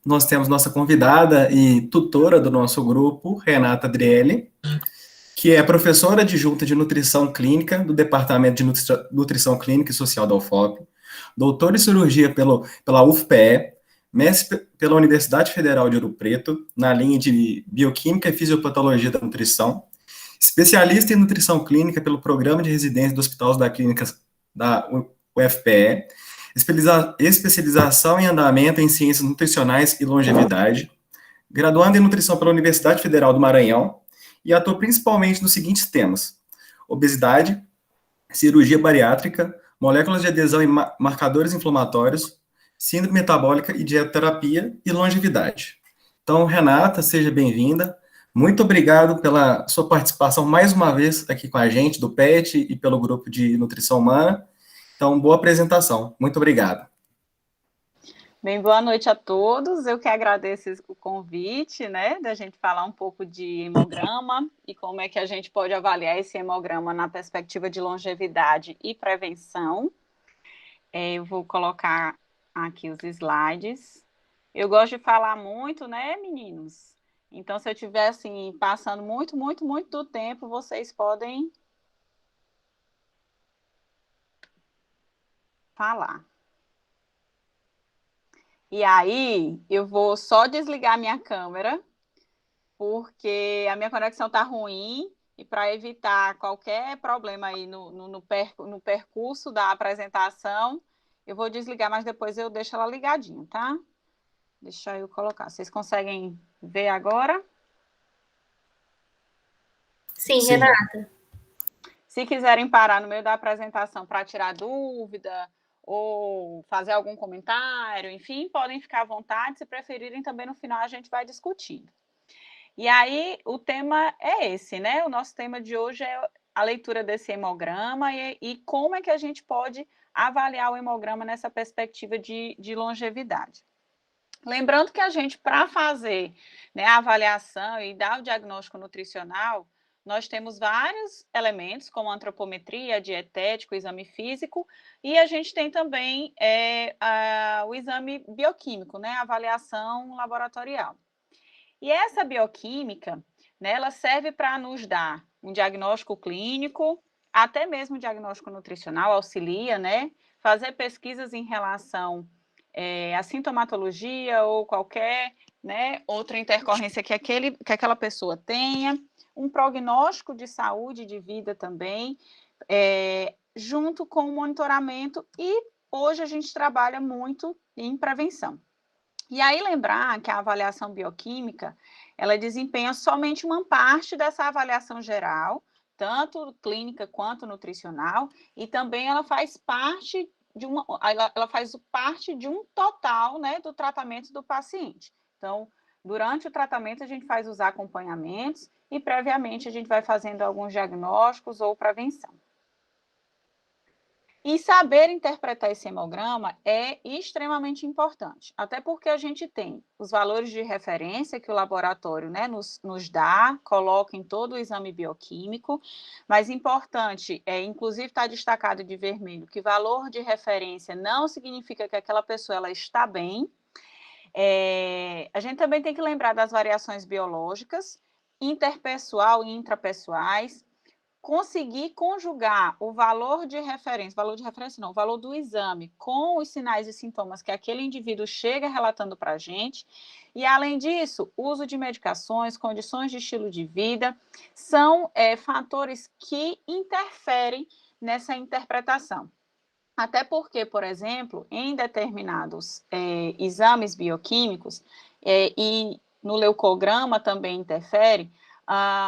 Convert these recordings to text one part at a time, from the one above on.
nós temos nossa convidada e tutora do nosso grupo, Renata Adriele, que é professora adjunta de nutrição clínica do Departamento de Nutrição Clínica e Social da UFOP, doutora em cirurgia pela UFPE, mestre pela Universidade Federal de Ouro Preto, na linha de Bioquímica e Fisiopatologia da Nutrição, especialista em nutrição clínica pelo Programa de Residência do Hospital da Clínica da UFPE, especialização em andamento em ciências nutricionais e longevidade, graduando em nutrição pela Universidade Federal do Maranhão, e atua principalmente nos seguintes temas: obesidade, cirurgia bariátrica, moléculas de adesão e marcadores inflamatórios, síndrome metabólica e dietoterapia e longevidade. Então, Renata, seja bem-vinda. Muito obrigado pela sua participação mais uma vez aqui com a gente, do PET e pelo grupo de nutrição humana. Então, boa apresentação. Muito obrigado. Bem, boa noite a todos. Eu que agradeço o convite, né, da gente falar um pouco de hemograma e como é que a gente pode avaliar esse hemograma na perspectiva de longevidade e prevenção. Eu vou colocar aqui os slides. Eu gosto de falar muito, né, meninos? Então, se eu estiver, assim, passando muito do tempo, vocês podem falar. E aí, eu vou só desligar minha câmera, porque a minha conexão está ruim, e para evitar qualquer problema aí no percurso da apresentação, eu vou desligar, mas depois eu deixo ela ligadinha, tá? Deixa eu colocar. Vocês conseguem ver agora? Sim, Renata. Se quiserem parar no meio da apresentação para tirar dúvida ou fazer algum comentário, enfim, podem ficar à vontade. Se preferirem, também no final a gente vai discutindo. E aí, o tema é esse, né? O nosso tema de hoje é a leitura desse hemograma e como é que a gente pode avaliar o hemograma nessa perspectiva de longevidade. Lembrando que a gente, para fazer, né, a avaliação e dar o diagnóstico nutricional, nós temos vários elementos, como antropometria, dietético, exame físico, e a gente tem também o exame bioquímico, né, a avaliação laboratorial. E essa bioquímica, né, ela serve para nos dar um diagnóstico clínico, até mesmo um diagnóstico nutricional, auxilia, né, fazer pesquisas em relação à sintomatologia ou qualquer, né, outra intercorrência que aquela pessoa tenha, um prognóstico de saúde de vida também, junto com o monitoramento, e hoje a gente trabalha muito em prevenção. E aí lembrar que a avaliação bioquímica, ela desempenha somente uma parte dessa avaliação geral, tanto clínica quanto nutricional, e também ela faz parte de um total, né, do tratamento do paciente. Então, durante o tratamento a gente faz os acompanhamentos e previamente a gente vai fazendo alguns diagnósticos ou prevenção. E saber interpretar esse hemograma é extremamente importante, até porque a gente tem os valores de referência que o laboratório, né, nos dá, coloca em todo o exame bioquímico, mas importante, inclusive está destacado de vermelho, que valor de referência não significa que aquela pessoa ela está bem. A gente também tem que lembrar das variações biológicas, interpessoal e intrapessoais, conseguir conjugar o valor de referência não, o valor do exame com os sinais e sintomas que aquele indivíduo chega relatando para a gente, e além disso, uso de medicações, condições de estilo de vida, são fatores que interferem nessa interpretação. Até porque, por exemplo, em determinados exames bioquímicos, e no leucograma também interfere,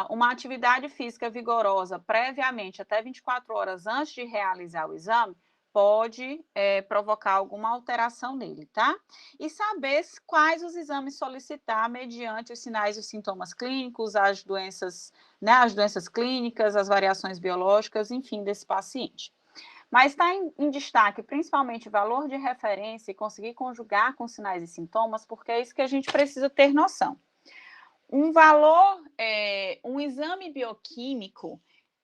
uma atividade física vigorosa previamente, até 24 horas antes de realizar o exame, pode provocar alguma alteração nele, tá? E saber quais os exames solicitar mediante os sinais e os sintomas clínicos, as doenças, né, as doenças clínicas, as variações biológicas, enfim, desse paciente. Mas está em destaque principalmente o valor de referência e conseguir conjugar com sinais e sintomas, porque é isso que a gente precisa ter noção. Um exame bioquímico,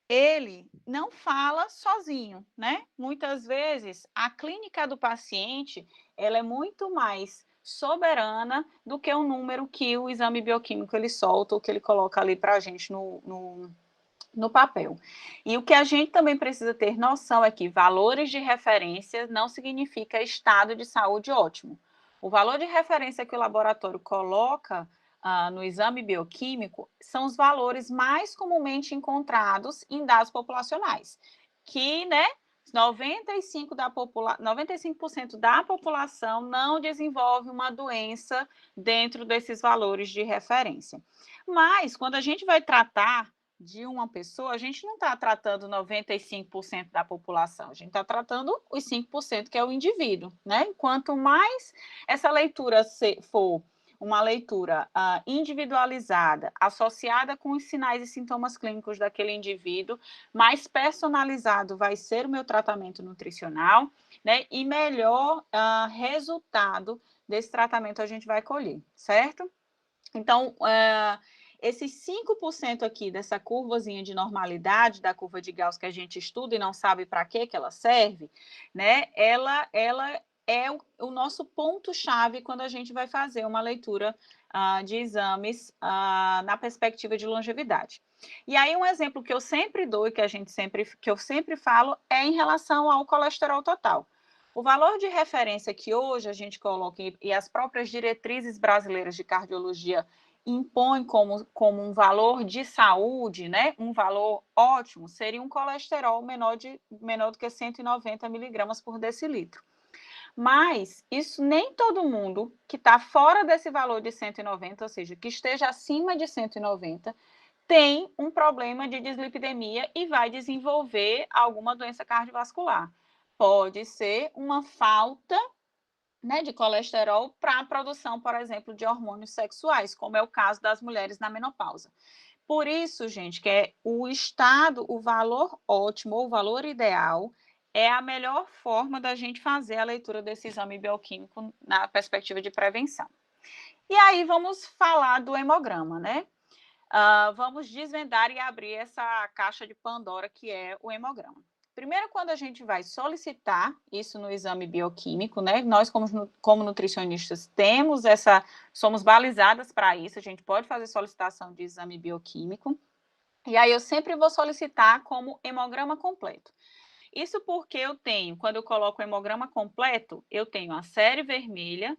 ele não fala sozinho, né? Muitas vezes, a clínica do paciente, ela é muito mais soberana do que o número que o exame bioquímico ele solta ou que ele coloca ali para a gente no papel. E o que a gente também precisa ter noção é que valores de referência não significa estado de saúde ótimo. O valor de referência que o laboratório coloca no exame bioquímico são os valores mais comumente encontrados em dados populacionais, que, né, 95% da população não desenvolve uma doença dentro desses valores de referência. Mas, quando a gente vai tratar de uma pessoa, a gente não está tratando 95% da população, a gente está tratando os 5% que é o indivíduo, né? Quanto mais essa leitura for uma leitura individualizada, associada com os sinais e sintomas clínicos daquele indivíduo, mais personalizado vai ser o meu tratamento nutricional, né? E melhor resultado desse tratamento a gente vai colher, certo? Então, esses 5% aqui dessa curvazinha de normalidade, da curva de Gauss que a gente estuda e não sabe para que ela serve, né? Ela é o nosso ponto-chave quando a gente vai fazer uma leitura de exames na perspectiva de longevidade. E aí, um exemplo que eu sempre dou e que eu sempre falo é em relação ao colesterol total. O valor de referência que hoje a gente coloca e as próprias diretrizes brasileiras de cardiologia impõem como um valor de saúde, né, um valor ótimo, seria um colesterol menor do que 190 miligramas por decilitro. Mas isso nem todo mundo que está fora desse valor de 190, ou seja, que esteja acima de 190, tem um problema de dislipidemia e vai desenvolver alguma doença cardiovascular. Pode ser uma falta, né, de colesterol para a produção, por exemplo, de hormônios sexuais, como é o caso das mulheres na menopausa. Por isso, gente, que é o valor ótimo ou o valor ideal é a melhor forma da gente fazer a leitura desse exame bioquímico na perspectiva de prevenção. E aí vamos falar do hemograma, né? Vamos desvendar e abrir essa caixa de Pandora que é o hemograma. Primeiro, quando a gente vai solicitar isso no exame bioquímico, né? Nós, como nutricionistas, somos balizadas para isso, a gente pode fazer solicitação de exame bioquímico. E aí eu sempre vou solicitar como hemograma completo. Isso porque quando eu coloco o hemograma completo, eu tenho a série vermelha,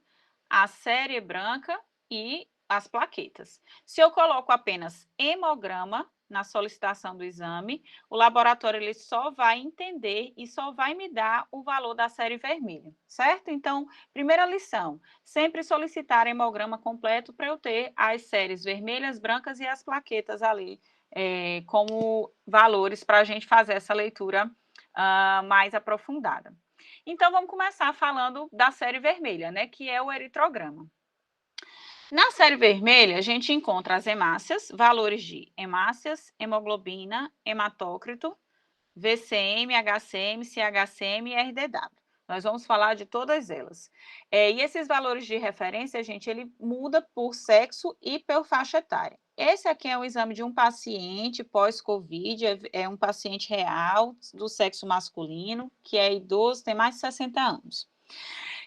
a série branca e as plaquetas. Se eu coloco apenas hemograma na solicitação do exame, o laboratório ele só vai entender e só vai me dar o valor da série vermelha, certo? Então, primeira lição, sempre solicitar hemograma completo para eu ter as séries vermelhas, brancas e as plaquetas ali como valores para a gente fazer essa leitura mais aprofundada. Então, vamos começar falando da série vermelha, né, que é o eritrograma. Na série vermelha, a gente encontra as hemácias, valores de hemácias, hemoglobina, hematócrito, VCM, HCM, CHCM e RDW. Nós vamos falar de todas elas. E esses valores de referência, gente, ele muda por sexo e por faixa etária. Esse aqui é um exame de um paciente pós-Covid, é um paciente real do sexo masculino, que é idoso, tem mais de 60 anos.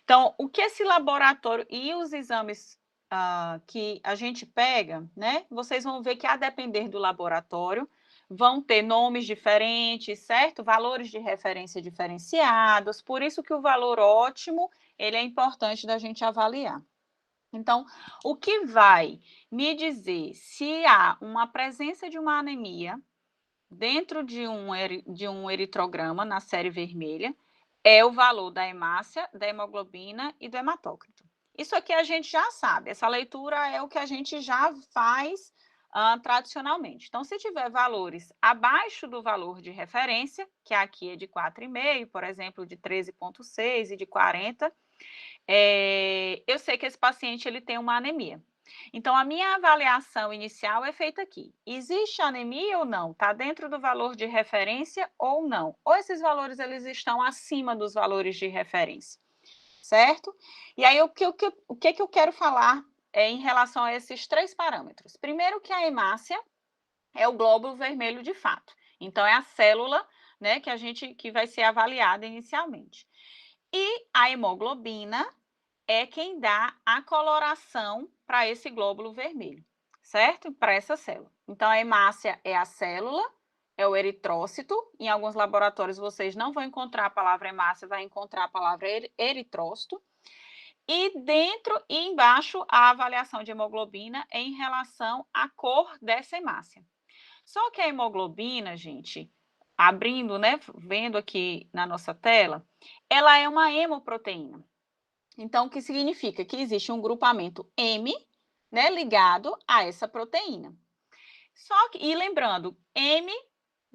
Então, o que esse laboratório e os exames que a gente pega, né? Vocês vão ver que, a depender do laboratório, vão ter nomes diferentes, certo? Valores de referência diferenciados, por isso que o valor ótimo, ele é importante da gente avaliar. Então, o que vai me dizer se há uma presença de uma anemia dentro de um eritrograma na série vermelha é o valor da hemácia, da hemoglobina e do hematócrito. Isso aqui a gente já sabe, essa leitura é o que a gente já faz tradicionalmente. Então, se tiver valores abaixo do valor de referência, que aqui é de 4,5, por exemplo, de 13,6 e de 40, eu sei que esse paciente ele tem uma anemia. Então, a minha avaliação inicial é feita aqui. Existe anemia ou não? Está dentro do valor de referência ou não? Ou esses valores eles estão acima dos valores de referência? Certo? E aí, o que eu quero falar em relação a esses três parâmetros? Primeiro, que a hemácia é o glóbulo vermelho de fato. Então, é a célula, né, que vai ser avaliada inicialmente. E a hemoglobina é quem dá a coloração para esse glóbulo vermelho, certo? Para essa célula. Então, a hemácia é a célula, é o eritrócito. Em alguns laboratórios vocês não vão encontrar a palavra hemácia, vai encontrar a palavra eritrócito. E dentro e embaixo, a avaliação de hemoglobina é em relação à cor dessa hemácia. Só que a hemoglobina, gente, abrindo, né, vendo aqui na nossa tela, ela é uma hemoproteína. Então, o que significa? Que existe um grupamento M, né, ligado a essa proteína. Só que, e lembrando, M,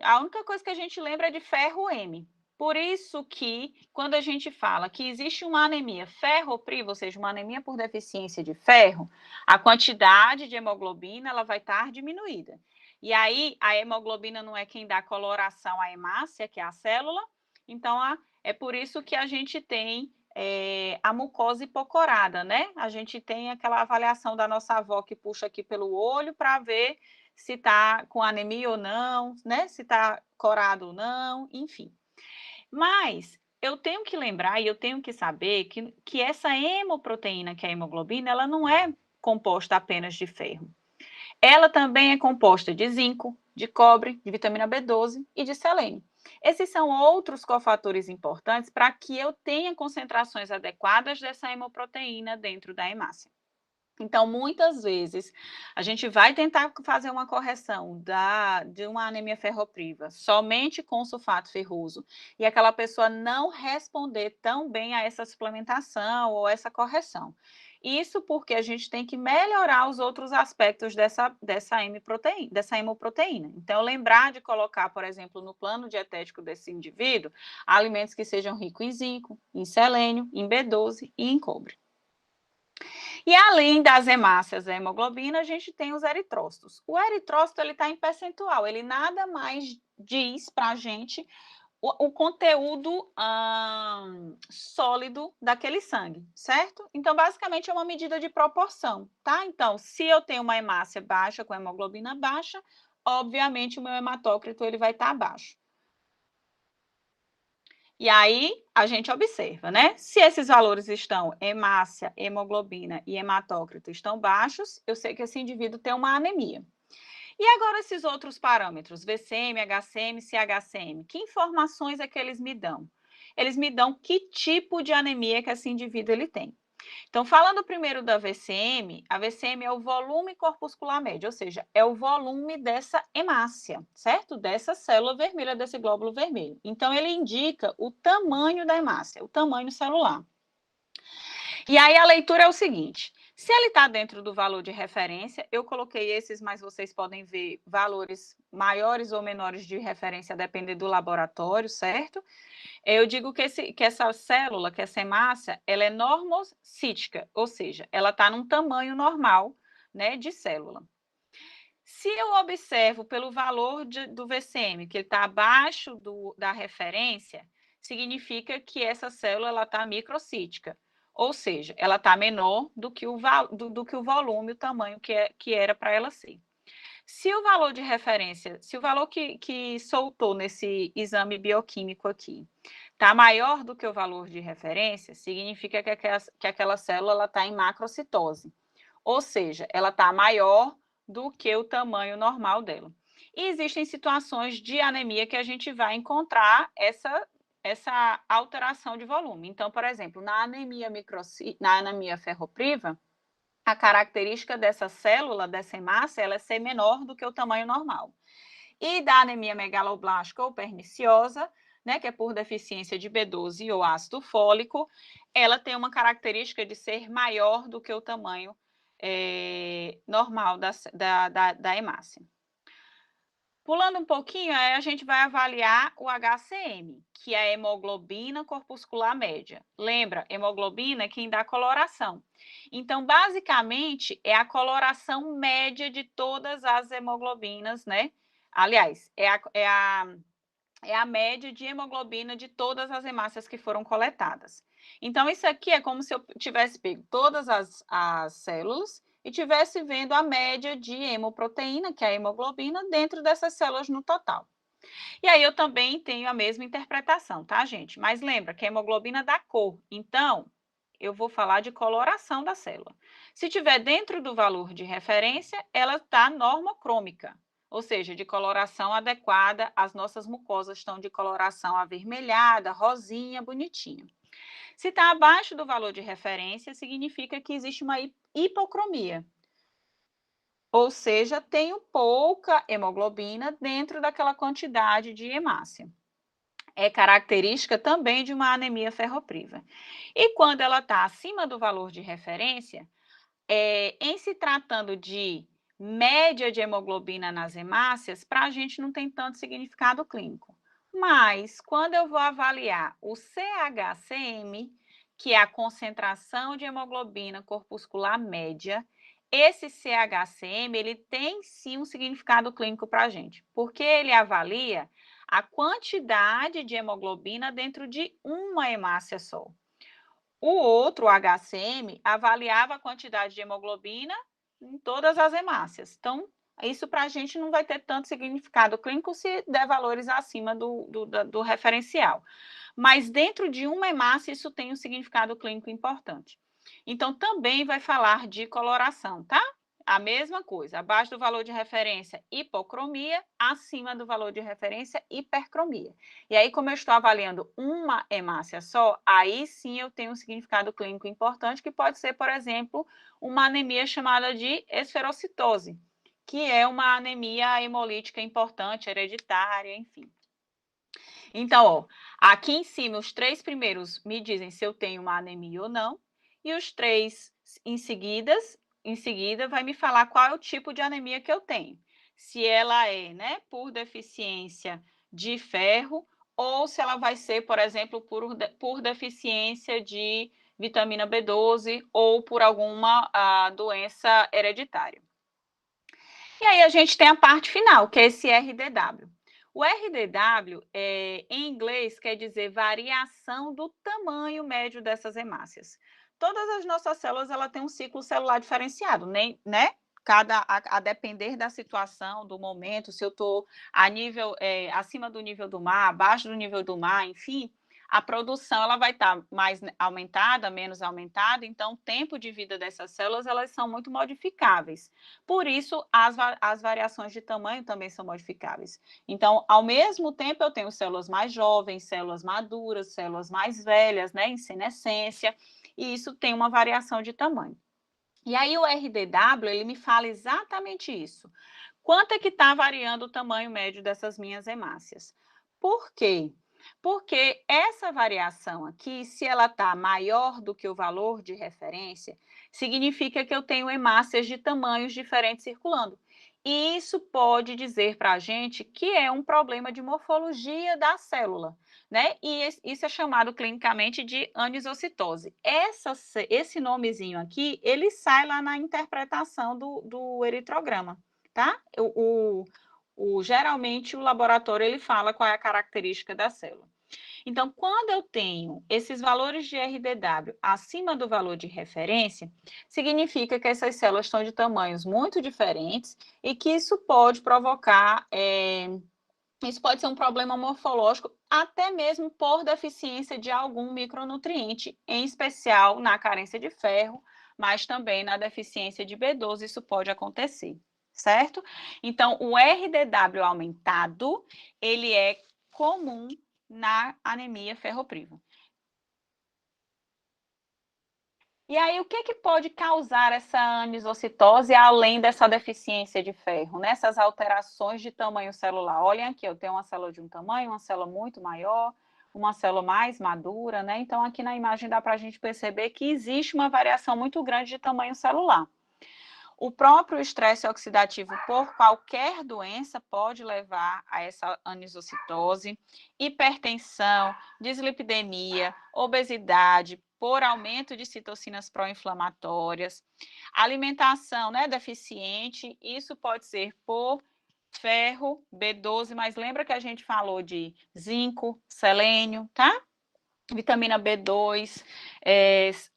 a única coisa que a gente lembra é de ferro M. Por isso que, quando a gente fala que existe uma anemia ferropriva, ou seja, uma anemia por deficiência de ferro, a quantidade de hemoglobina ela vai estar diminuída. E aí, a hemoglobina não é quem dá coloração à hemácia, que é a célula, então é por isso que a gente tem a mucosa hipocorada, né? A gente tem aquela avaliação da nossa avó que puxa aqui pelo olho para ver se está com anemia ou não, né? Se está corado ou não, enfim. Mas eu tenho que lembrar e eu tenho que saber que essa hemoproteína, que é a hemoglobina, ela não é composta apenas de ferro. Ela também é composta de zinco, de cobre, de vitamina B12 e de selênio. Esses são outros cofatores importantes para que eu tenha concentrações adequadas dessa hemoproteína dentro da hemácia. Então, muitas vezes, a gente vai tentar fazer uma correção de uma anemia ferropriva somente com sulfato ferroso e aquela pessoa não responder tão bem a essa suplementação ou essa correção. Isso porque a gente tem que melhorar os outros aspectos dessa hemoproteína. Então, lembrar de colocar, por exemplo, no plano dietético desse indivíduo, alimentos que sejam ricos em zinco, em selênio, em B12 e em cobre. E além das hemácias da hemoglobina, a gente tem os eritrócitos. O eritrócito está em percentual, ele nada mais diz para a gente o conteúdo sólido daquele sangue, certo? Então, basicamente, é uma medida de proporção, tá? Então, se eu tenho uma hemácia baixa com hemoglobina baixa, obviamente o meu hematócrito ele vai estar baixo. E aí, a gente observa, né? Se esses valores estão, hemácia, hemoglobina e hematócrito estão baixos, eu sei que esse indivíduo tem uma anemia. E agora esses outros parâmetros, VCM, HCM, CHCM, que informações é que eles me dão? Eles me dão que tipo de anemia que esse indivíduo ele tem. Então, falando primeiro da VCM, a VCM é o volume corpuscular médio, ou seja, é o volume dessa hemácia, certo? Dessa célula vermelha, desse glóbulo vermelho. Então, ele indica o tamanho da hemácia, o tamanho celular. E aí a leitura é o seguinte: se ele está dentro do valor de referência, eu coloquei esses, mas vocês podem ver valores maiores ou menores de referência, a depender do laboratório, certo? Eu digo que essa célula, que essa hemácia, ela é normocítica, ou seja, ela está num tamanho normal, né, de célula. Se eu observo pelo valor do VCM, que ele está abaixo da referência, significa que essa célula está microcítica, ou seja, ela está menor do que o volume, o tamanho que era para ela ser. Se o valor de referência, se o valor que soltou nesse exame bioquímico aqui está maior do que o valor de referência, significa que aquela célula está em macrocitose. Ou seja, ela está maior do que o tamanho normal dela. E existem situações de anemia que a gente vai encontrar essa alteração de volume. Então, por exemplo, na anemia ferropriva, a característica dessa célula, dessa hemácia, ela é ser menor do que o tamanho normal. E da anemia megaloblástica ou perniciosa, né, que é por deficiência de B12 ou ácido fólico, ela tem uma característica de ser maior do que o tamanho normal da hemácia. Pulando um pouquinho, aí a gente vai avaliar o HCM, que é a hemoglobina corpuscular média. Lembra, hemoglobina é quem dá coloração. Então, basicamente, é a coloração média de todas as hemoglobinas, né? Aliás, é a média de hemoglobina de todas as hemácias que foram coletadas. Então, isso aqui é como se eu tivesse pego todas as células e tivesse vendo a média de hemoproteína, que é a hemoglobina, dentro dessas células no total. E aí eu também tenho a mesma interpretação, tá, gente? Mas lembra que a hemoglobina dá cor. Então, eu vou falar de coloração da célula. Se tiver dentro do valor de referência, ela está normocrômica, ou seja, de coloração adequada, as nossas mucosas estão de coloração avermelhada, rosinha, bonitinha. Se está abaixo do valor de referência, significa que existe uma hipocromia, ou seja, tenho pouca hemoglobina dentro daquela quantidade de hemácia. É característica também de uma anemia ferropriva. E quando ela está acima do valor de referência, em se tratando de média de hemoglobina nas hemácias, para a gente não tem tanto significado clínico. Mas, quando eu vou avaliar o CHCM, que é a concentração de hemoglobina corpuscular média, esse CHCM, ele tem sim um significado clínico para a gente, porque ele avalia a quantidade de hemoglobina dentro de uma hemácia só. O outro, o HCM, avaliava a quantidade de hemoglobina em todas as hemácias. Então, isso para a gente não vai ter tanto significado clínico se der valores acima do referencial. Mas dentro de uma hemácia, isso tem um significado clínico importante. Então, também vai falar de coloração, tá? A mesma coisa, abaixo do valor de referência, hipocromia, acima do valor de referência, hipercromia. E aí, como eu estou avaliando uma hemácia só, aí sim eu tenho um significado clínico importante, que pode ser, por exemplo, uma anemia chamada de esferocitose, que é uma anemia hemolítica importante, hereditária, enfim. Então, ó, aqui em cima, os 3 primeiros me dizem se eu tenho uma anemia ou não, e os 3 em seguida vai me falar qual é o tipo de anemia que eu tenho. Se ela é, né, por deficiência de ferro, ou se ela vai ser, por exemplo, por deficiência de vitamina B12 ou por alguma doença hereditária. E aí a gente tem a parte final, que é esse RDW. O RDW, em inglês, quer dizer variação do tamanho médio dessas hemácias. Todas as nossas células ela tem um ciclo celular diferenciado, né? A depender da situação, do momento, se eu estou acima do nível do mar, abaixo do nível do mar, enfim, a produção ela vai estar mais aumentada, menos aumentada, então o tempo de vida dessas células elas são muito modificáveis. Por isso, as variações de tamanho também são modificáveis. Então, ao mesmo tempo, eu tenho células mais jovens, células maduras, células mais velhas, né, em senescência, e isso tem uma variação de tamanho. E aí o RDW, ele me fala exatamente isso. Quanto é que está variando o tamanho médio dessas minhas hemácias? Por quê? Porque essa variação aqui, se ela está maior do que o valor de referência, significa que eu tenho hemácias de tamanhos diferentes circulando. E isso pode dizer para a gente que é um problema de morfologia da célula, né? E isso é chamado clinicamente de anisocitose. Esse nomezinho aqui, ele sai lá na interpretação do eritrograma, tá? Geralmente o laboratório ele fala qual é a característica da célula. Então, quando eu tenho esses valores de RDW acima do valor de referência, significa que essas células estão de tamanhos muito diferentes e que isso pode provocar, isso pode ser um problema morfológico, até mesmo por deficiência de algum micronutriente, em especial na carência de ferro, mas também na deficiência de B12, isso pode acontecer, certo? Então, o RDW aumentado, ele é comum na anemia ferropriva. E aí, o que pode causar essa anisocitose além dessa deficiência de ferro, né? Essas alterações de tamanho celular? Olhem aqui, eu tenho uma célula de um tamanho, uma célula muito maior, uma célula mais madura, né? Então, aqui na imagem dá para a gente perceber que existe uma variação muito grande de tamanho celular. O próprio estresse oxidativo por qualquer doença pode levar a essa anisocitose, hipertensão, dislipidemia, obesidade, por aumento de citocinas pró-inflamatórias, alimentação, né, deficiente, isso pode ser por ferro, B12, mas lembra que a gente falou de zinco, selênio, tá? Vitamina B2,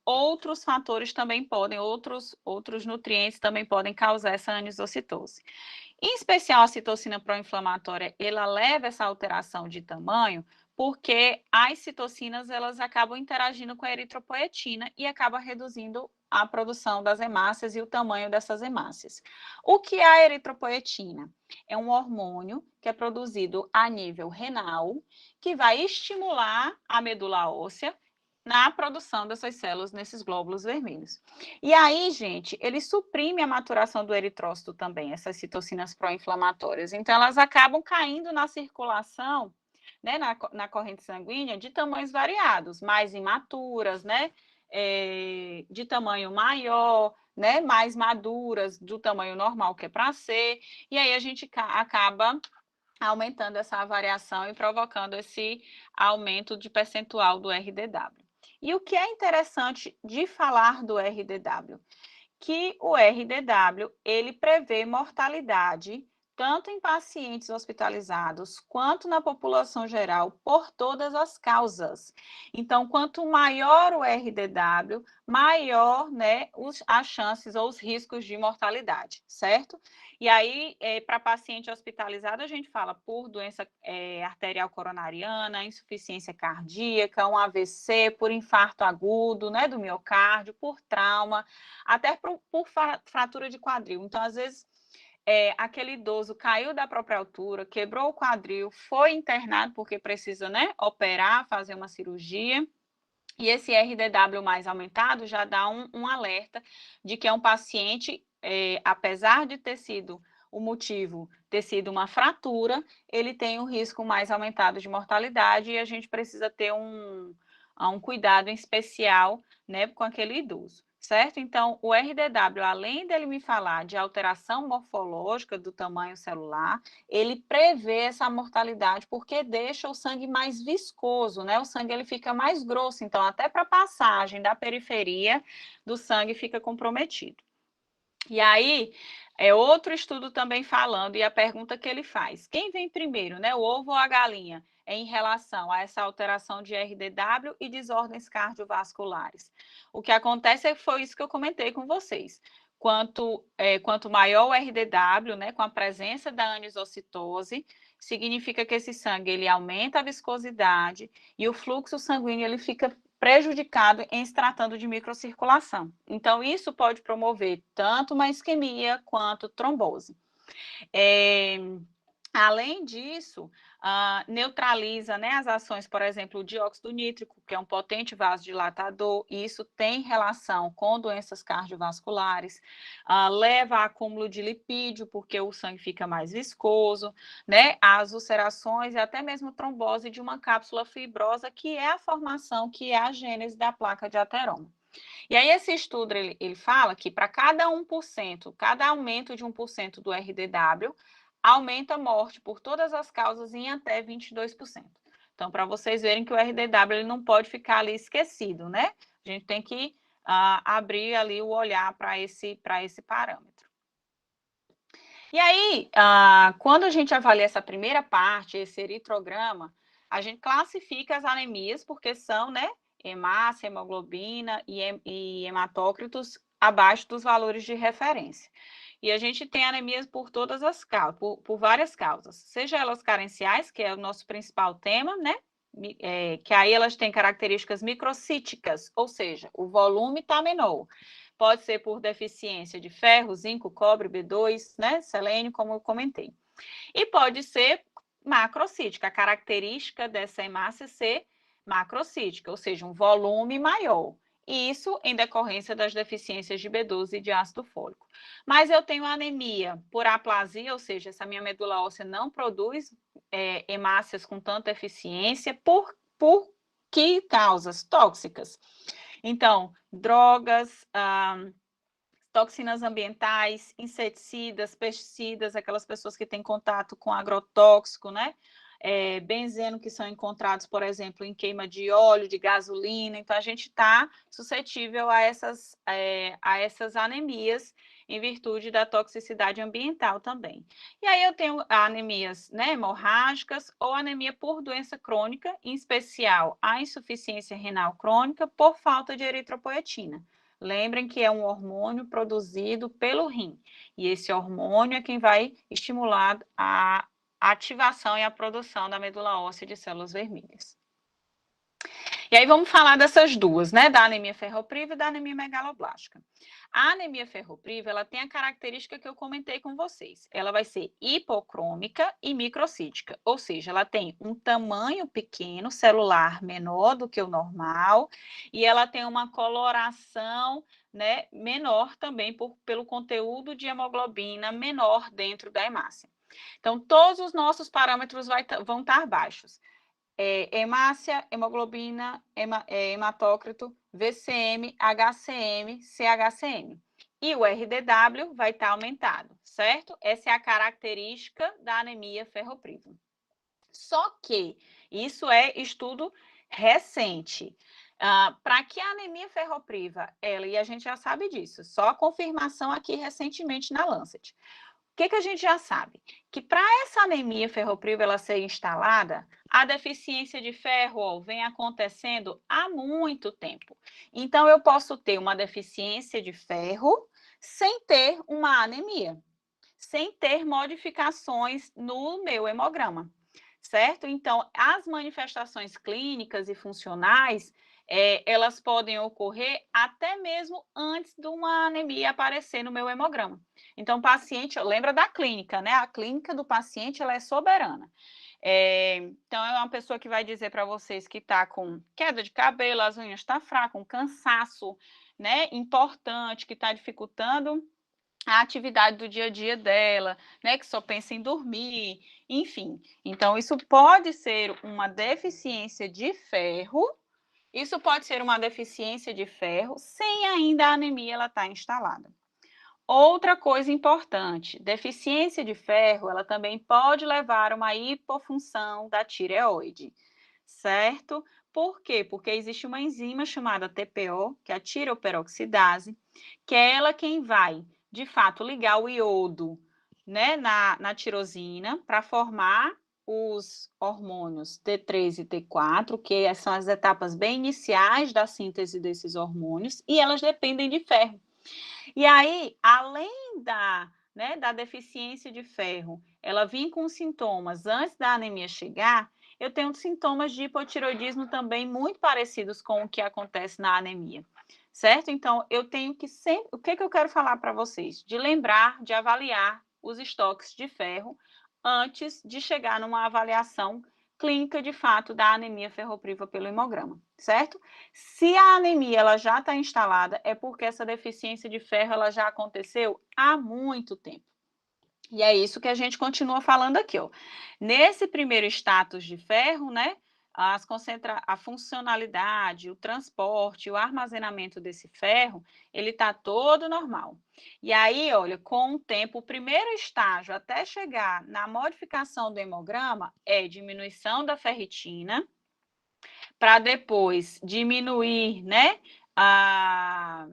outros fatores também podem, outros nutrientes também podem causar essa anisocitose. Em especial, a citocina pró-inflamatória, ela leva essa alteração de tamanho porque as citocinas elas acabam interagindo com a eritropoetina e acaba reduzindo a produção das hemácias e o tamanho dessas hemácias. O que é a eritropoetina? É um hormônio que é produzido a nível renal, que vai estimular a medula óssea na produção dessas células nesses glóbulos vermelhos. E aí, gente, ele suprime a maturação do eritrócito também, essas citocinas pró-inflamatórias. Então, elas acabam caindo na circulação, né, na corrente sanguínea de tamanhos variados, mais imaturas, né, de tamanho maior, né, mais maduras, do tamanho normal que é para ser, e aí a gente acaba aumentando essa variação e provocando esse aumento de percentual do RDW. E o que é interessante de falar do RDW? Que o RDW, ele prevê mortalidade tanto em pacientes hospitalizados quanto na população geral por todas as causas. Então, quanto maior o RDW, maior, né, as chances ou os riscos de mortalidade, certo? E aí, para paciente hospitalizado, a gente fala por doença arterial coronariana, insuficiência cardíaca, um AVC, por infarto agudo, né, do miocárdio, por trauma, até por fratura de quadril. Então, às vezes, aquele idoso caiu da própria altura, quebrou o quadril, foi internado porque precisa, né, operar, fazer uma cirurgia. E esse RDW mais aumentado já dá um alerta de que é um paciente, apesar de ter sido o motivo ter sido uma fratura, ele tem um risco mais aumentado de mortalidade e a gente precisa ter um cuidado em especial, né, com aquele idoso, certo? Então, o RDW, além dele me falar de alteração morfológica do tamanho celular, ele prevê essa mortalidade porque deixa o sangue mais viscoso, né? O sangue ele fica mais grosso, então até para a passagem da periferia do sangue fica comprometido. E aí, outro estudo também falando, e a pergunta que ele faz, quem vem primeiro, né, o ovo ou a galinha, em relação a essa alteração de RDW e desordens cardiovasculares? O que acontece foi isso que eu comentei com vocês. Quanto maior o RDW, né, com a presença da anisocitose, significa que esse sangue ele aumenta a viscosidade e o fluxo sanguíneo ele fica prejudicado em se tratando de microcirculação. Então, isso pode promover tanto uma isquemia quanto trombose. Além disso, neutraliza, né, as ações, por exemplo, o dióxido nítrico, que é um potente vasodilatador, e isso tem relação com doenças cardiovasculares, leva a acúmulo de lipídio, porque o sangue fica mais viscoso, né, as ulcerações e até mesmo trombose de uma cápsula fibrosa, que é a formação, que é a gênese da placa de ateroma. E aí esse estudo, ele fala que para cada 1%, cada aumento de 1% do RDW, aumenta a morte por todas as causas em até 22%. Então, para vocês verem que o RDW ele não pode ficar ali esquecido, né? A gente tem que abrir ali o olhar para esse parâmetro. E aí, quando a gente avalia essa primeira parte, esse eritrograma, a gente classifica as anemias, porque são, né, hemácia, hemoglobina e hematócritos abaixo dos valores de referência. E a gente tem anemias por todas as causas, por várias causas, seja elas carenciais, que é o nosso principal tema, né? Que aí elas têm características microcíticas, ou seja, o volume está menor. Pode ser por deficiência de ferro, zinco, cobre, B2, né? Selênio, como eu comentei. E pode ser macrocítica, a característica dessa hemácia ser macrocítica, ou seja, um volume maior. Isso em decorrência das deficiências de B12 e de ácido fólico. Mas eu tenho anemia por aplasia, ou seja, essa minha medula óssea não produz hemácias com tanta eficiência, por que causas? Tóxicas. então, drogas, toxinas ambientais, inseticidas, pesticidas, aquelas pessoas que têm contato com agrotóxico, né? Benzeno que são encontrados, por exemplo, em queima de óleo, de gasolina. Então, a gente está suscetível a essas anemias em virtude da toxicidade ambiental também. E aí eu tenho anemias, né, hemorrágicas ou anemia por doença crônica, em especial a insuficiência renal crônica por falta de eritropoetina. Lembrem que é um hormônio produzido pelo rim, e esse hormônio é quem vai estimular a ativação e a produção da medula óssea de células vermelhas. E aí vamos falar dessas duas, né, da anemia ferropriva e da anemia megaloblástica. A anemia ferropriva, ela tem a característica que eu comentei com vocês. Ela vai ser hipocrômica e microcítica, ou seja, ela tem um tamanho pequeno, celular menor do que o normal, e ela tem uma coloração, né, menor também pelo conteúdo de hemoglobina menor dentro da hemácia. Então, todos os nossos parâmetros vão estar baixos. Hemácia, hemoglobina, hematócrito, VCM, HCM, CHCM. E o RDW vai estar aumentado, certo? Essa é a característica da anemia ferropriva. Só que isso é estudo recente. Para que a anemia ferropriva, e a gente já sabe disso, só a confirmação aqui recentemente na Lancet. O que a gente já sabe? Que para essa anemia ferropriva ela ser instalada, a deficiência de ferro vem acontecendo há muito tempo. Então, eu posso ter uma deficiência de ferro sem ter uma anemia, sem ter modificações no meu hemograma, certo? Então, as manifestações clínicas e funcionais, elas podem ocorrer até mesmo antes de uma anemia aparecer no meu hemograma. Então, o paciente, lembra da clínica, né? A clínica do paciente, ela é soberana. Então, é uma pessoa que vai dizer para vocês que está com queda de cabelo, as unhas estão fracas, um cansaço, né, importante, que está dificultando a atividade do dia a dia dela, né, que só pensa em dormir, enfim. Então, isso pode ser uma deficiência de ferro, sem ainda a anemia ela estar instalada. Outra coisa importante, deficiência de ferro, ela também pode levar a uma hipofunção da tireoide, certo? Por quê? Porque existe uma enzima chamada TPO, que é a tireoperoxidase, que é ela quem vai, de fato, ligar o iodo, né, na tirosina para formar os hormônios T3 e T4, que são as etapas bem iniciais da síntese desses hormônios, e elas dependem de ferro. E aí, além da deficiência de ferro, ela vir com sintomas antes da anemia chegar, eu tenho sintomas de hipotireoidismo também muito parecidos com o que acontece na anemia, certo? Então, eu tenho que sempre... O que eu quero falar para vocês? De lembrar, de avaliar os estoques de ferro antes de chegar numa avaliação clínica, de fato, da anemia ferropriva pelo hemograma, certo? Se a anemia ela já está instalada, é porque essa deficiência de ferro ela já aconteceu há muito tempo. E é isso que a gente continua falando aqui, ó. Nesse primeiro status de ferro, né, a funcionalidade, o transporte, o armazenamento desse ferro, ele está todo normal. E aí, olha, com o tempo, o primeiro estágio até chegar na modificação do hemograma é diminuição da ferritina, para depois diminuir, né, a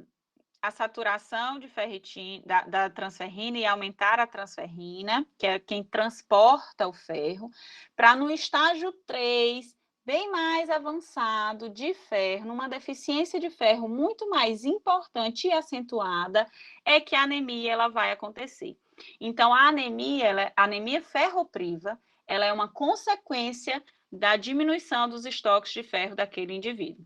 saturação de ferritina, da transferrina e aumentar a transferrina, que é quem transporta o ferro, para no estágio 3, bem mais avançado de ferro, numa deficiência de ferro muito mais importante e acentuada, é que a anemia ela vai acontecer. Então, a anemia ferropriva, ela é uma consequência da diminuição dos estoques de ferro daquele indivíduo.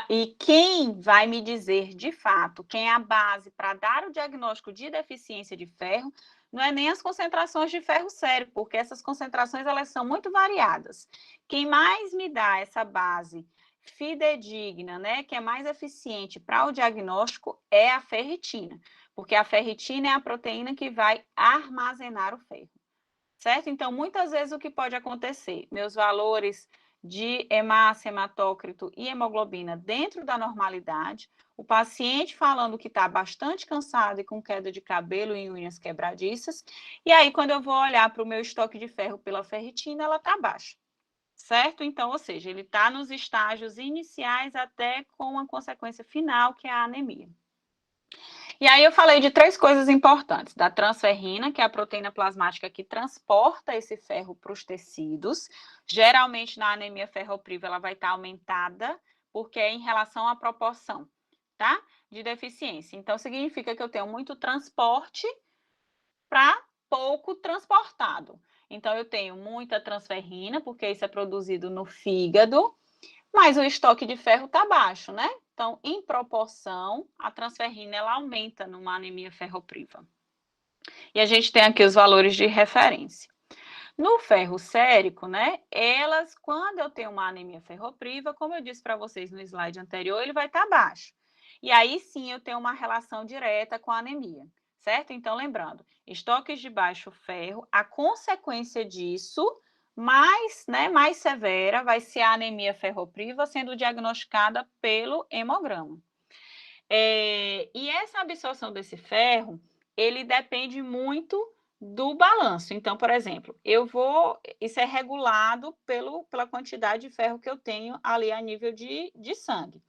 E quem vai me dizer, de fato, quem é a base para dar o diagnóstico de deficiência de ferro, não é nem as concentrações de ferro sério, porque essas concentrações elas são muito variadas. Quem mais me dá essa base fidedigna, né, que é mais eficiente para o diagnóstico, é a ferritina, porque a ferritina é a proteína que vai armazenar o ferro, certo? Então, muitas vezes o que pode acontecer? Meus valores de hemácia, hematócrito e hemoglobina dentro da normalidade, o paciente falando que está bastante cansado e com queda de cabelo e unhas quebradiças, e aí quando eu vou olhar para o meu estoque de ferro pela ferritina, ela está baixa, certo? Então, ou seja, ele está nos estágios iniciais até com a consequência final, que é a anemia. E aí eu falei de 3 coisas importantes, da transferrina, que é a proteína plasmática que transporta esse ferro para os tecidos. Geralmente na anemia ferropriva ela vai estar aumentada, porque é em relação à proporção, tá? De deficiência. Então significa que eu tenho muito transporte para pouco transportado. Então, eu tenho muita transferrina, porque isso é produzido no fígado, mas o estoque de ferro está baixo, né? Então, em proporção, a transferrina ela aumenta numa anemia ferropriva. E a gente tem aqui os valores de referência. No ferro sérico, né? Elas, quando eu tenho uma anemia ferropriva, como eu disse para vocês no slide anterior, ele vai estar baixo. E aí sim eu tenho uma relação direta com a anemia, certo? Então, lembrando, estoques de baixo ferro, a consequência disso, mais severa, vai ser a anemia ferropriva sendo diagnosticada pelo hemograma. E essa absorção desse ferro, ele depende muito do balanço. Então, por exemplo, isso é regulado pela quantidade de ferro que eu tenho ali a nível de sangue.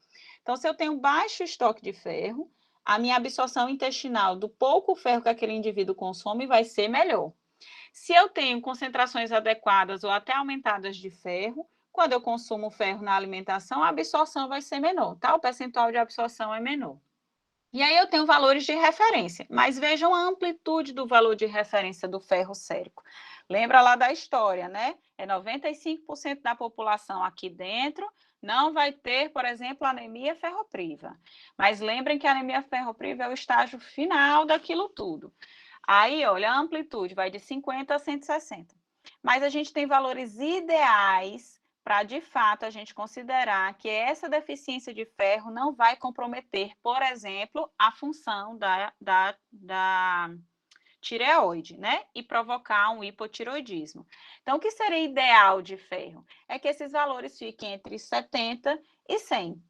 Então, se eu tenho baixo estoque de ferro, a minha absorção intestinal do pouco ferro que aquele indivíduo consome vai ser melhor. Se eu tenho concentrações adequadas ou até aumentadas de ferro, quando eu consumo ferro na alimentação, a absorção vai ser menor, tá? O percentual de absorção é menor. E aí eu tenho valores de referência, mas vejam a amplitude do valor de referência do ferro sérico. Lembra lá da história, né? 95% da população aqui dentro não vai ter, por exemplo, anemia ferropriva. Mas lembrem que a anemia ferropriva é o estágio final daquilo tudo. Aí, olha, a amplitude vai de 50 a 160. Mas a gente tem valores ideais para, de fato, a gente considerar que essa deficiência de ferro não vai comprometer, por exemplo, a função da tireoide, né? E provocar um hipotireoidismo. Então, o que seria ideal de ferro? É que esses valores fiquem entre 70 e 100,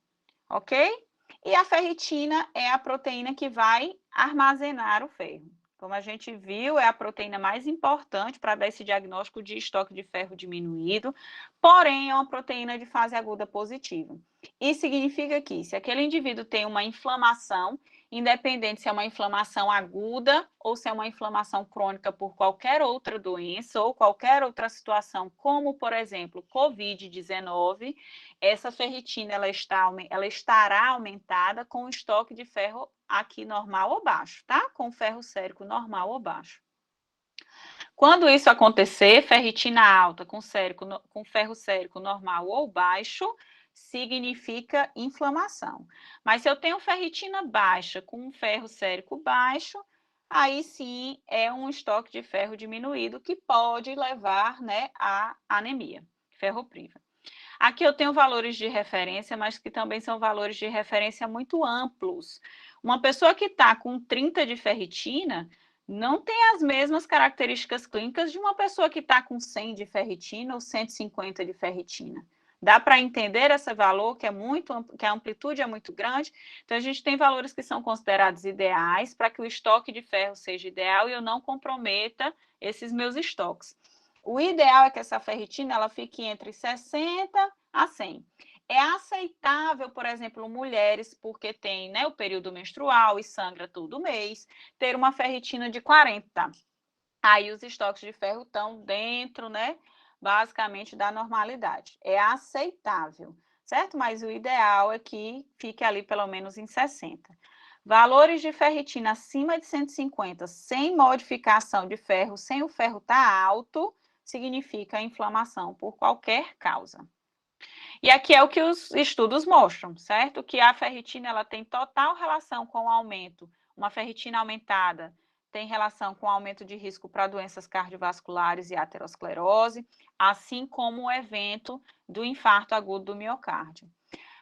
ok? E a ferritina é a proteína que vai armazenar o ferro. Como a gente viu, é a proteína mais importante para dar esse diagnóstico de estoque de ferro diminuído, porém é uma proteína de fase aguda positiva. Isso significa que se aquele indivíduo tem uma inflamação, independente se é uma inflamação aguda ou se é uma inflamação crônica por qualquer outra doença ou qualquer outra situação, como, por exemplo, COVID-19, essa ferritina ela estará aumentada com o estoque de ferro aqui normal ou baixo, tá? Com ferro sérico normal ou baixo. Quando isso acontecer, ferritina alta com ferro sérico normal ou baixo, significa inflamação. Mas se eu tenho ferritina baixa com ferro sérico baixo, aí sim é um estoque de ferro diminuído que pode levar, né, à anemia ferropriva. Aqui eu tenho valores de referência, mas que também são valores de referência muito amplos. Uma pessoa que está com 30 de ferritina não tem as mesmas características clínicas de uma pessoa que está com 100 de ferritina ou 150 de ferritina. Dá para entender esse valor que a amplitude é muito grande. Então, a gente tem valores que são considerados ideais para que o estoque de ferro seja ideal e eu não comprometa esses meus estoques. O ideal é que essa ferritina ela fique entre 60 a 100. É aceitável, por exemplo, mulheres, porque tem, né, o período menstrual e sangra todo mês, ter uma ferritina de 40. Aí os estoques de ferro estão dentro, né, basicamente da normalidade. É aceitável, certo? Mas o ideal é que fique ali pelo menos em 60. Valores de ferritina acima de 150, sem modificação de ferro, sem o ferro estar alto, significa inflamação por qualquer causa. E aqui é o que os estudos mostram, certo? Que a ferritina ela tem total relação com o aumento, uma ferritina aumentada tem relação com o aumento de risco para doenças cardiovasculares e aterosclerose, assim como o evento do infarto agudo do miocárdio.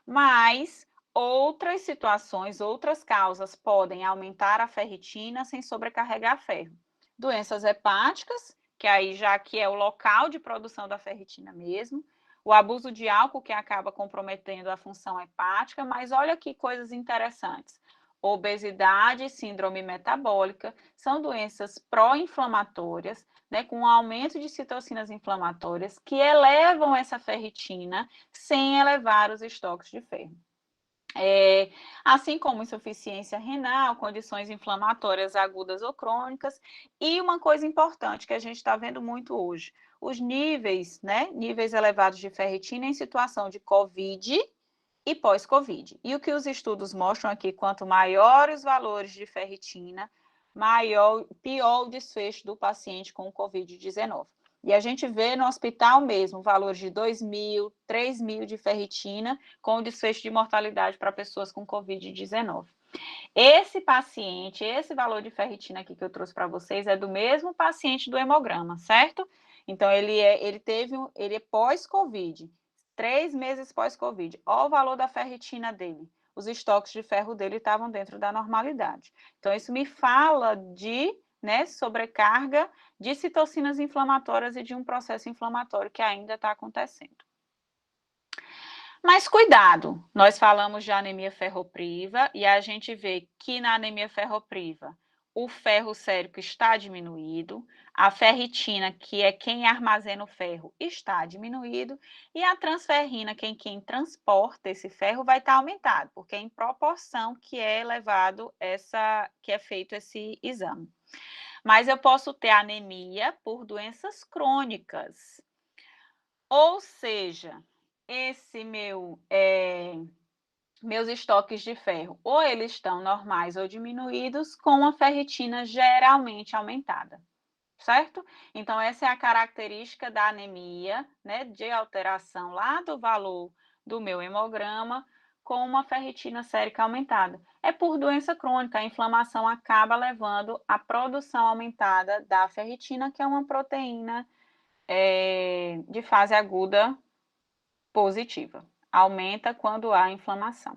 Mas outras situações, outras causas podem aumentar a ferritina sem sobrecarregar ferro. Doenças hepáticas, que aí já que é o local de produção da ferritina mesmo, o abuso de álcool que acaba comprometendo a função hepática, mas olha que coisas interessantes. Obesidade e síndrome metabólica são doenças pró-inflamatórias, né, com aumento de citocinas inflamatórias que elevam essa ferritina sem elevar os estoques de ferro. Assim como insuficiência renal, condições inflamatórias agudas ou crônicas, e uma coisa importante que a gente está vendo muito hoje, os níveis, né, níveis elevados de ferritina em situação de COVID e pós-COVID. E o que os estudos mostram aqui, quanto maiores os valores de ferritina, pior o desfecho do paciente com o Covid-19. E a gente vê no hospital mesmo valores de 2.000, 3.000 de ferritina com o desfecho de mortalidade para pessoas com Covid-19. Esse paciente, esse valor de ferritina aqui que eu trouxe para vocês é do mesmo paciente do hemograma, certo? Então, ele é pós-Covid, 3 meses pós-Covid. Olha o valor da ferritina dele. Os estoques de ferro dele estavam dentro da normalidade. Então, isso me fala de sobrecarga de citocinas inflamatórias e de um processo inflamatório que ainda está acontecendo. Mas cuidado, nós falamos de anemia ferropriva e a gente vê que na anemia ferropriva o ferro sérico está diminuído, a ferritina, que é quem armazena o ferro, está diminuído, e a transferrina, quem transporta esse ferro, vai estar aumentado, porque é em proporção que é que é feito esse exame. Mas eu posso ter anemia por doenças crônicas. Ou seja, meus estoques de ferro, ou eles estão normais ou diminuídos, com a ferritina geralmente aumentada, certo? Então, essa é a característica da anemia, de alteração lá do valor do meu hemograma, com uma ferritina sérica aumentada. É por doença crônica, a inflamação acaba levando à produção aumentada da ferritina, que é uma proteína de fase aguda positiva. Aumenta quando há inflamação.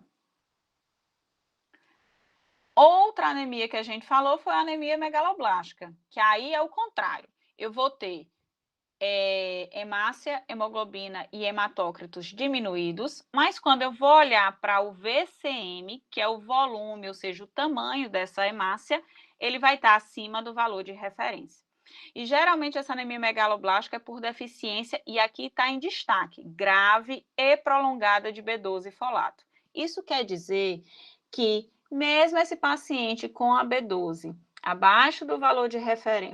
Outra anemia que a gente falou foi a anemia megaloblástica, que aí é o contrário. Eu vou ter hemácia, hemoglobina e hematócritos diminuídos, mas quando eu vou olhar para o VCM, que é o volume, ou seja, o tamanho dessa hemácia, ele vai estar acima do valor de referência. E geralmente essa anemia megaloblástica é por deficiência, e aqui está em destaque, grave e prolongada de B12 e folato. Isso quer dizer que mesmo esse paciente com a B12 abaixo do valor de referência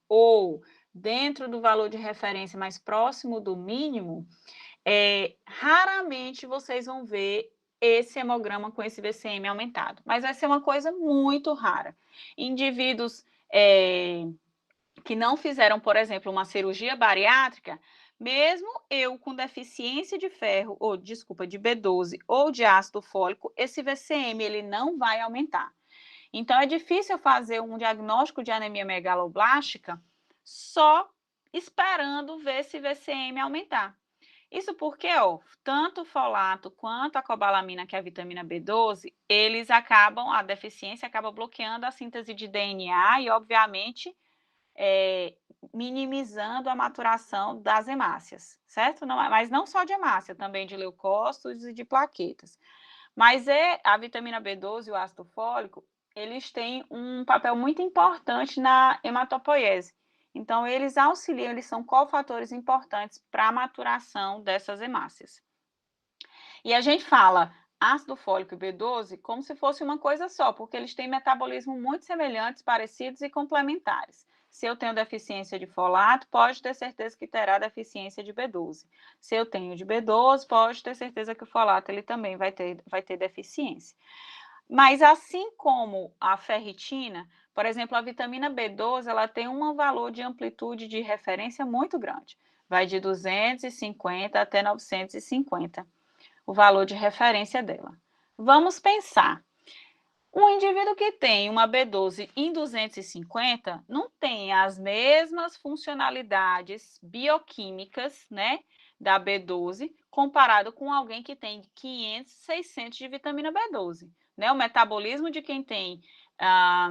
ou dentro do valor de referência, mais próximo do mínimo, raramente vocês vão ver esse hemograma com esse VCM aumentado, mas vai ser uma coisa muito rara. Indivíduos que não fizeram, por exemplo, uma cirurgia bariátrica, mesmo eu com deficiência de ferro, de B12 ou de ácido fólico, esse VCM ele não vai aumentar. Então, é difícil fazer um diagnóstico de anemia megaloblástica só esperando ver esse VCM aumentar. Isso porque, tanto o folato quanto a cobalamina, que é a vitamina B12, a deficiência acaba bloqueando a síntese de DNA e, obviamente, minimizando a maturação das hemácias, certo? Mas não só de hemácia, também de leucócitos e de plaquetas. Mas a vitamina B12 e o ácido fólico, eles têm um papel muito importante na hematopoiese. Então, eles auxiliam, eles são cofatores importantes para a maturação dessas hemácias. E a gente fala ácido fólico e B12 como se fosse uma coisa só, porque eles têm metabolismo muito semelhantes, parecidos e complementares. Se eu tenho deficiência de folato, pode ter certeza que terá deficiência de B12. Se eu tenho de B12, pode ter certeza que o folato ele também vai ter deficiência. Mas assim como a ferritina, por exemplo, a vitamina B12, ela tem um valor de amplitude de referência muito grande. Vai de 250 até 950, o valor de referência dela. Vamos pensar. Um indivíduo que tem uma B12 em 250 não tem as mesmas funcionalidades bioquímicas, da B12, comparado com alguém que tem 500, 600 de vitamina B12. O metabolismo de quem tem a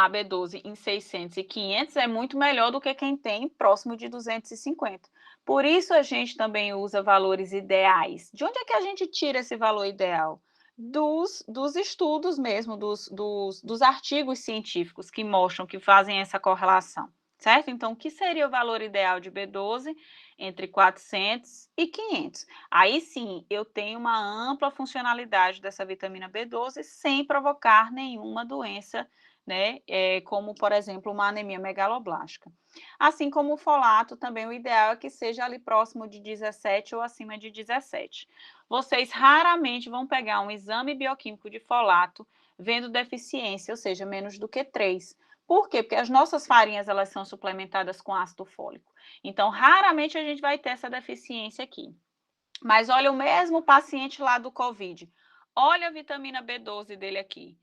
B12 em 600 e 500 é muito melhor do que quem tem próximo de 250. Por isso, a gente também usa valores ideais. De onde é que a gente tira esse valor ideal? Dos estudos mesmo, dos artigos científicos que mostram, que fazem essa correlação, certo? Então, o que seria o valor ideal de B12? Entre 400 e 500. Aí sim, eu tenho uma ampla funcionalidade dessa vitamina B12 sem provocar nenhuma doença, como, por exemplo, uma anemia megaloblástica. Assim como o folato, também o ideal é que seja ali próximo de 17 ou acima de 17. Vocês raramente vão pegar um exame bioquímico de folato, vendo deficiência, ou seja, menos do que 3. Por quê? Porque as nossas farinhas, elas são suplementadas com ácido fólico. Então, raramente a gente vai ter essa deficiência aqui. Mas olha o mesmo paciente lá do COVID. Olha a vitamina B12 dele aqui.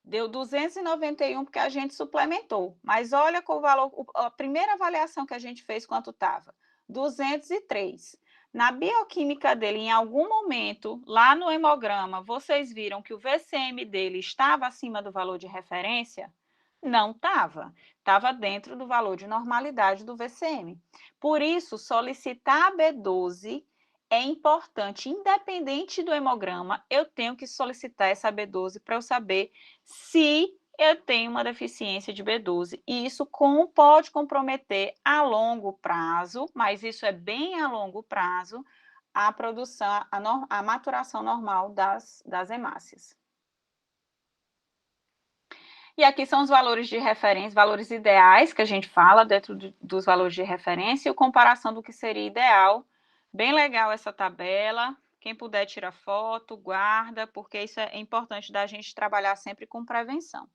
Deu 291 porque a gente suplementou. Mas olha com o valor, a primeira avaliação que a gente fez, quanto estava? 203. Na bioquímica dele, em algum momento, lá no hemograma, vocês viram que o VCM dele estava acima do valor de referência? Não estava. Estava dentro do valor de normalidade do VCM. Por isso, solicitar a B12 é importante. Independente do hemograma, eu tenho que solicitar essa B12 para eu saber se eu tenho uma deficiência de B12. E isso pode comprometer a longo prazo, mas isso é bem a longo prazo, a produção, a maturação normal das hemácias. E aqui são os valores de referência, valores ideais que a gente fala dentro dos valores de referência e a comparação do que seria ideal. Bem legal essa tabela. Quem puder tirar foto, guarda, porque isso é importante da gente trabalhar sempre com prevenção.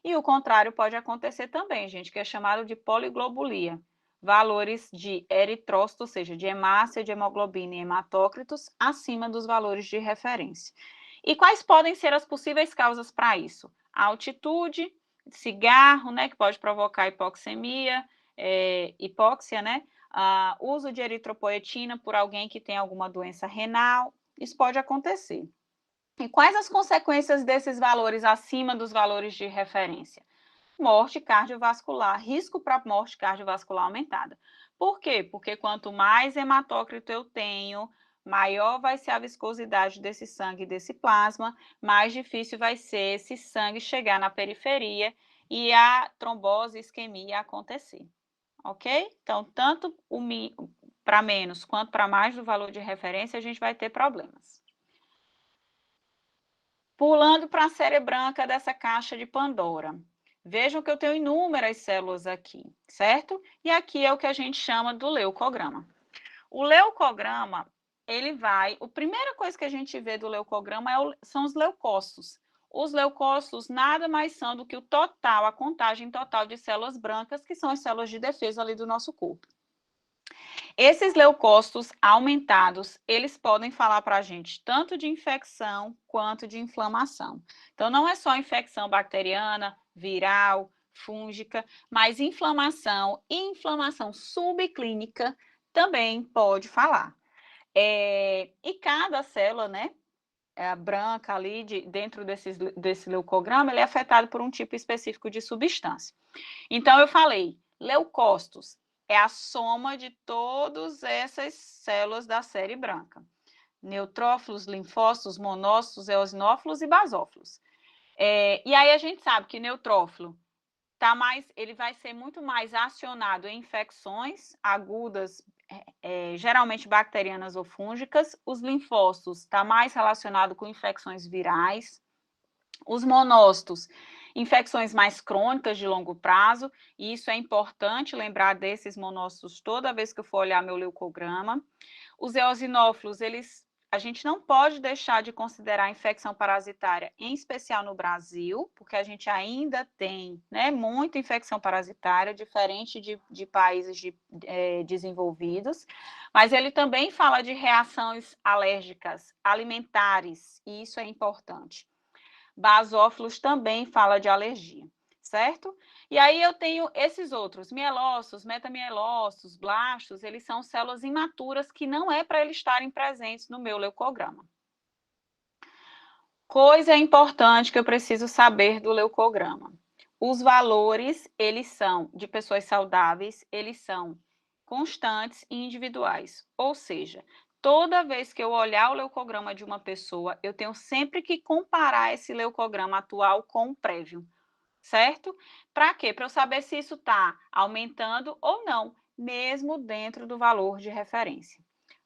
E o contrário pode acontecer também, gente, que é chamado de poliglobulia. Valores de eritrócito, ou seja, de hemácia, de hemoglobina e hematócritos, acima dos valores de referência. E quais podem ser as possíveis causas para isso? A altitude, cigarro, né, que pode provocar hipoxemia, hipóxia, né? Uso de eritropoetina por alguém que tem alguma doença renal, isso pode acontecer. E quais as consequências desses valores acima dos valores de referência? Morte cardiovascular, risco para morte cardiovascular aumentada. Por quê? Porque quanto mais hematócrito eu tenho, maior vai ser a viscosidade desse sangue, desse plasma, mais difícil vai ser esse sangue chegar na periferia e a trombose, isquemia acontecer. Ok? Então, tanto para menos quanto para mais do valor de referência, a gente vai ter problemas. Pulando para a série branca dessa caixa de Pandora. Vejam que eu tenho inúmeras células aqui, certo? E aqui é o que a gente chama do leucograma. O leucograma, a primeira coisa que a gente vê do leucograma são os leucócitos. Os leucócitos nada mais são do que a contagem total de células brancas, que são as células de defesa ali do nosso corpo. Esses leucócitos aumentados, eles podem falar para a gente tanto de infecção quanto de inflamação. Então, não é só infecção bacteriana, viral, fúngica, mas inflamação e inflamação subclínica também pode falar. E cada célula, né, branca ali, dentro desse leucograma, ele é afetado por um tipo específico de substância. Então, eu falei, leucócitos é a soma de todas essas células da série branca. Neutrófilos, linfócitos, monócitos, eosinófilos e basófilos. E aí a gente sabe que neutrófilo ele vai ser muito mais acionado em infecções agudas, geralmente bacterianas ou fúngicas. Os linfócitos está mais relacionado com infecções virais. Os monócitos, infecções mais crônicas de longo prazo, e isso é importante lembrar desses monócitos toda vez que eu for olhar meu leucograma. Os eosinófilos, a gente não pode deixar de considerar a infecção parasitária, em especial no Brasil, porque a gente ainda tem, né, muita infecção parasitária, diferente de países desenvolvidos, mas ele também fala de reações alérgicas alimentares, e isso é importante. Basófilos também fala de alergia, certo? E aí eu tenho esses outros, mielócitos, metamielócitos, blastos, eles são células imaturas que não é para eles estarem presentes no meu leucograma. Coisa importante que eu preciso saber do leucograma. Os valores, eles são de pessoas saudáveis, eles são constantes e individuais, ou seja, toda vez que eu olhar o leucograma de uma pessoa, eu tenho sempre que comparar esse leucograma atual com o prévio, certo? Para quê? Para eu saber se isso está aumentando ou não, mesmo dentro do valor de referência.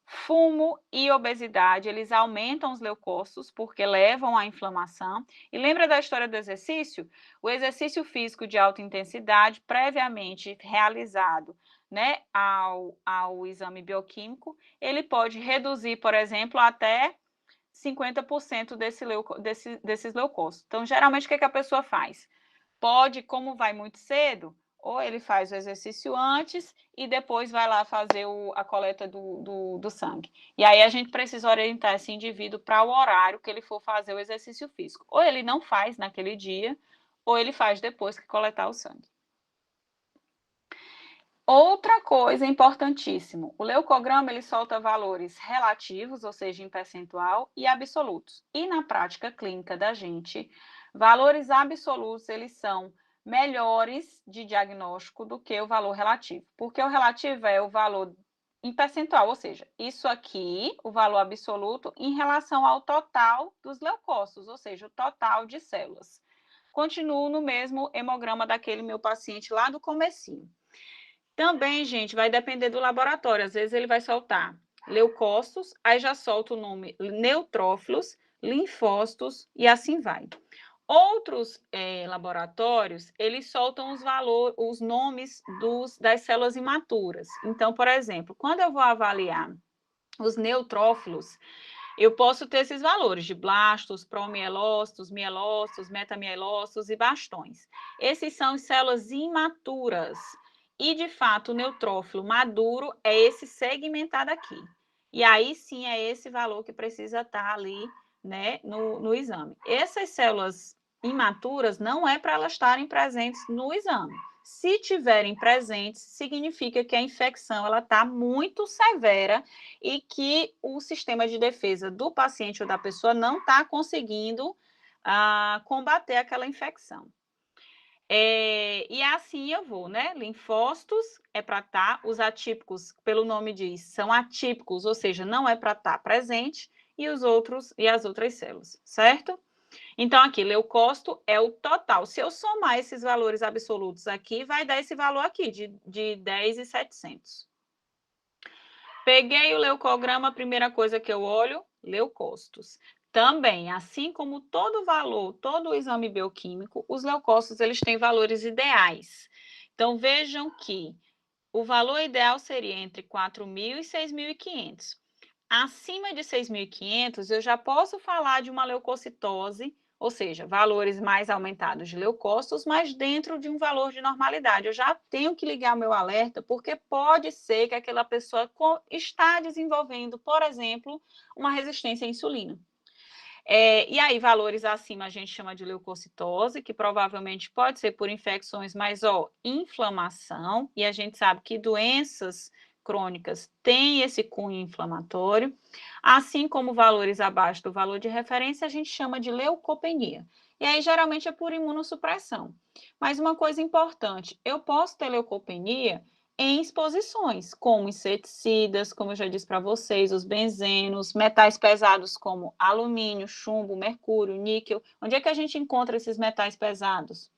Fumo e obesidade, eles aumentam os leucócitos porque levam à inflamação. E lembra da história do exercício? O exercício físico de alta intensidade, previamente realizado, né, ao exame bioquímico, ele pode reduzir, por exemplo, até 50% desses leucócitos. Então, geralmente, o que a pessoa faz? Pode, como vai muito cedo, ou ele faz o exercício antes e depois vai lá fazer a coleta do sangue. E aí a gente precisa orientar esse indivíduo para o horário que ele for fazer o exercício físico. Ou ele não faz naquele dia, ou ele faz depois que coletar o sangue. Outra coisa importantíssima, o leucograma ele solta valores relativos, ou seja, em percentual, e absolutos. E na prática clínica da gente, valores absolutos eles são melhores de diagnóstico do que o valor relativo, porque o relativo é o valor em percentual, ou seja, isso aqui, o valor absoluto, em relação ao total dos leucócitos, ou seja, o total de células. Continuo no mesmo hemograma daquele meu paciente lá do comecinho. Também, gente, vai depender do laboratório. Às vezes ele vai soltar leucócitos, aí já solta o nome neutrófilos, linfócitos e assim vai. Outros laboratórios, eles soltam os nomes das células imaturas. Então, por exemplo, quando eu vou avaliar os neutrófilos, eu posso ter esses valores de blastos, promielócitos, mielócitos, metamielócitos e bastões. Esses são as células imaturas. E, de fato, o neutrófilo maduro é esse segmentado aqui. E aí, sim, é esse valor que precisa estar ali, né, no exame. Essas células imaturas não é para elas estarem presentes no exame. Se tiverem presentes, significa que a infecção ela está muito severa e que o sistema de defesa do paciente ou da pessoa não está conseguindo combater aquela infecção. E assim eu vou, né? Linfócitos é para estar, os atípicos, pelo nome diz, são atípicos, ou seja, não é para estar presente, e as outras células, certo? Então, aqui, leucócito é o total. Se eu somar esses valores absolutos aqui, vai dar esse valor aqui, de 10.700. Peguei o leucograma, a primeira coisa que eu olho, leucócitos. Também, assim como todo valor, todo o exame bioquímico, os leucócitos eles têm valores ideais. Então, vejam que o valor ideal seria entre 4.000 e 6.500. Acima de 6.500, eu já posso falar de uma leucocitose, ou seja, valores mais aumentados de leucócitos, mas dentro de um valor de normalidade. Eu já tenho que ligar o meu alerta, porque pode ser que aquela pessoa está desenvolvendo, por exemplo, uma resistência à insulina. E aí, valores acima a gente chama de leucocitose, que provavelmente pode ser por infecções, mas, inflamação, e a gente sabe que doenças crônicas têm esse cunho inflamatório, assim como valores abaixo do valor de referência, a gente chama de leucopenia. E aí, geralmente, é por imunossupressão. Mas uma coisa importante, eu posso ter leucopenia em exposições, como inseticidas, como eu já disse para vocês, os benzenos, metais pesados como alumínio, chumbo, mercúrio, níquel. Onde é que a gente encontra esses metais pesados?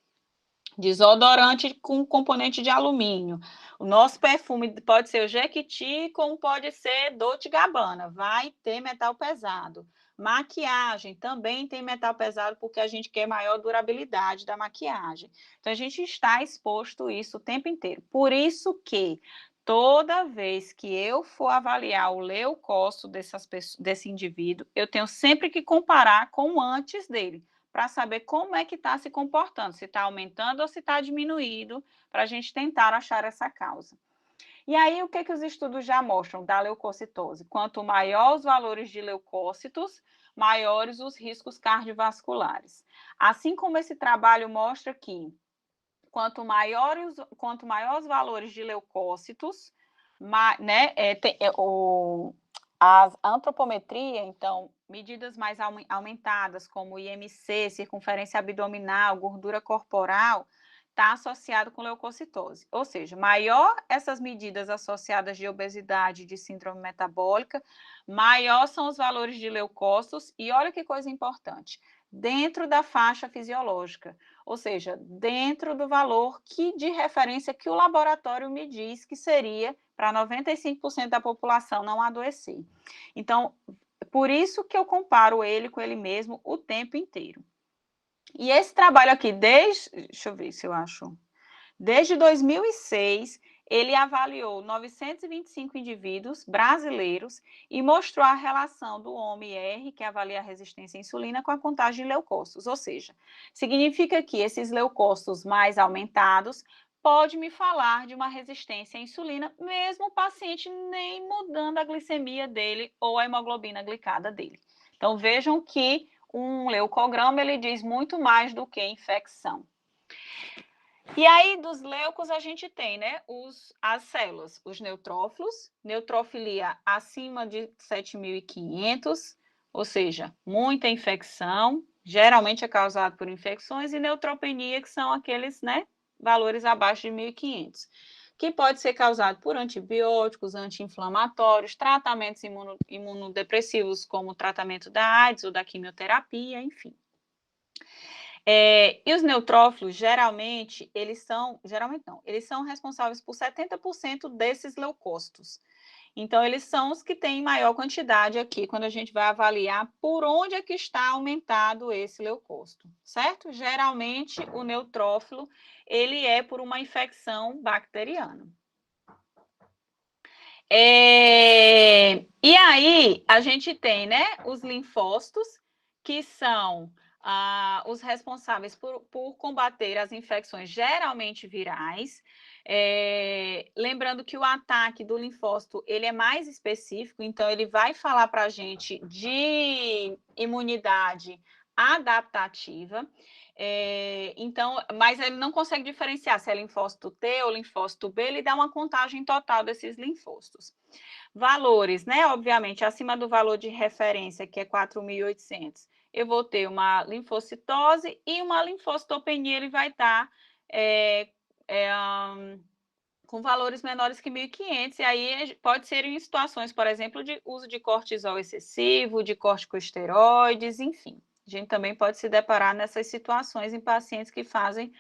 Desodorante com componente de alumínio. O nosso perfume pode ser o Jequiti, como pode ser Dolce & Gabbana, vai ter metal pesado. Maquiagem também tem metal pesado, porque a gente quer maior durabilidade da maquiagem. Então, a gente está exposto a isso o tempo inteiro. Por isso que toda vez que eu for avaliar o leucócito desse indivíduo, eu tenho sempre que comparar com o antes dele, para saber como é que está se comportando, se está aumentando ou se está diminuindo, para a gente tentar achar essa causa. E aí, o que os estudos já mostram da leucocitose? Quanto maior os valores de leucócitos, maiores os riscos cardiovasculares. Assim como esse trabalho mostra que quanto maior os valores de leucócitos, né, a antropometria, então, medidas mais aumentadas, como IMC, circunferência abdominal, gordura corporal, está associado com leucocitose. Ou seja, maior essas medidas associadas de obesidade, de síndrome metabólica, maior são os valores de leucócitos, e olha que coisa importante, dentro da faixa fisiológica, ou seja, dentro do valor de referência que o laboratório me diz que seria para 95% da população não adoecer. Então, por isso que eu comparo ele com ele mesmo o tempo inteiro. E esse trabalho aqui, deixa eu ver se eu acho, desde 2006, ele avaliou 925 indivíduos brasileiros e mostrou a relação do OMI-R, que avalia a resistência à insulina, com a contagem de leucócitos. Ou seja, significa que esses leucócitos mais aumentados pode me falar de uma resistência à insulina, mesmo o paciente nem mudando a glicemia dele ou a hemoglobina glicada dele. Então, vejam que um leucograma, ele diz muito mais do que infecção. E aí, dos leucos, a gente tem, né, as células, os neutrófilos, neutrofilia acima de 7.500, ou seja, muita infecção, geralmente é causado por infecções, e neutropenia, que são aqueles, né, valores abaixo de 1.500, que pode ser causado por antibióticos, anti-inflamatórios, tratamentos imunodepressivos, como o tratamento da AIDS ou da quimioterapia, enfim. E os neutrófilos, geralmente eles são responsáveis por 70% desses leucócitos. Então, eles são os que têm maior quantidade aqui, quando a gente vai avaliar por onde é que está aumentado esse leucócito, certo? Geralmente, o neutrófilo, ele é por uma infecção bacteriana. E aí, a gente tem, né, os linfócitos, que são os responsáveis por combater as infecções geralmente virais. Lembrando que o ataque do linfócito, ele é mais específico, então ele vai falar para a gente de imunidade adaptativa. Então, mas ele não consegue diferenciar se é linfócito T ou linfócito B, ele dá uma contagem total desses linfócitos. Valores, né? Obviamente, acima do valor de referência, que é 4.800, eu vou ter uma linfocitose e uma linfocitopenia, ele vai estar com valores menores que 1.500, e aí pode ser em situações, por exemplo, de uso de cortisol excessivo, de corticosteroides, enfim. A gente também pode se deparar nessas situações em pacientes que fazem,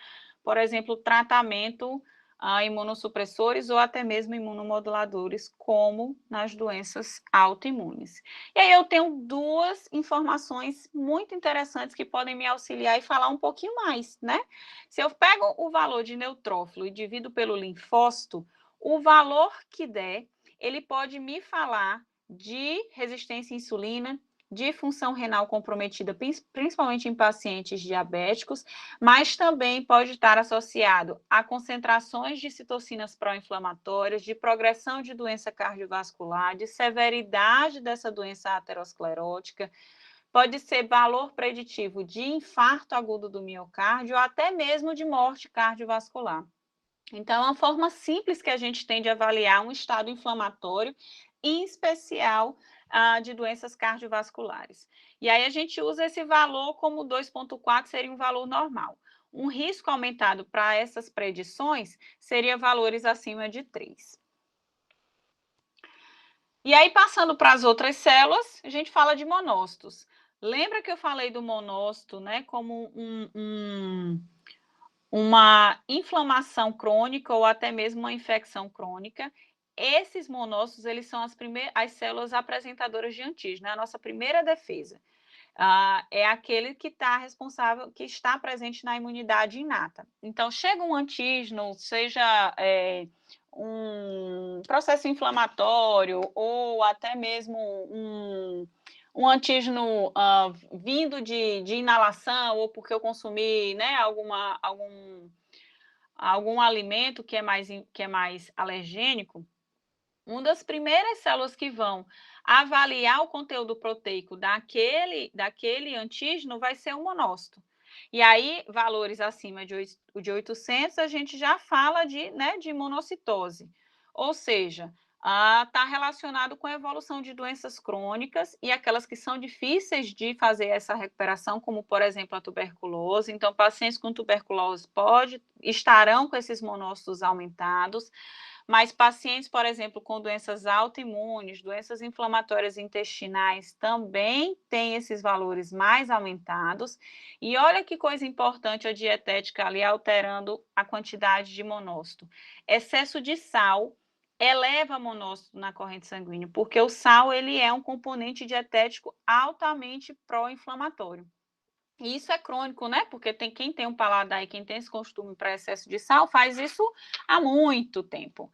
por exemplo, tratamento a imunossupressores ou até mesmo imunomoduladores, como nas doenças autoimunes. E aí eu tenho duas informações muito interessantes que podem me auxiliar e falar um pouquinho mais, né? Se eu pego o valor de neutrófilo e divido pelo linfócito, o valor que der, ele pode me falar de resistência à insulina, de função renal comprometida, principalmente em pacientes diabéticos, mas também pode estar associado a concentrações de citocinas pró-inflamatórias, de progressão de doença cardiovascular, de severidade dessa doença aterosclerótica, pode ser valor preditivo de infarto agudo do miocárdio ou até mesmo de morte cardiovascular. Então, é uma forma simples que a gente tem de avaliar um estado inflamatório, em especial de doenças cardiovasculares. E aí a gente usa esse valor como 2,4 seria um valor normal. Um risco aumentado para essas predições seria valores acima de 3. E aí, passando para as outras células, a gente fala de monócitos. Lembra que eu falei do monócito, né, como uma inflamação crônica ou até mesmo uma infecção crônica? Esses monócitos, eles são as células apresentadoras de antígeno, é a nossa primeira defesa. É aquele que está responsável, que está presente na imunidade inata. Então, chega um antígeno, seja um processo inflamatório ou até mesmo um antígeno vindo de inalação ou porque eu consumi, né, algum alimento que é mais alergênico, uma das primeiras células que vão avaliar o conteúdo proteico daquele antígeno vai ser o monócito. E aí, valores acima de 800, a gente já fala de monocitose. Ou seja, está relacionado com a evolução de doenças crônicas e aquelas que são difíceis de fazer essa recuperação, como, por exemplo, a tuberculose. Então, pacientes com tuberculose estarão com esses monócitos aumentados. Mas pacientes, por exemplo, com doenças autoimunes, doenças inflamatórias intestinais, também têm esses valores mais aumentados. E olha que coisa importante a dietética ali alterando a quantidade de monócito. Excesso de sal eleva monócito na corrente sanguínea, porque o sal ele é um componente dietético altamente pró-inflamatório. E isso é crônico, né? Porque quem tem um paladar e quem tem esse costume para excesso de sal faz isso há muito tempo.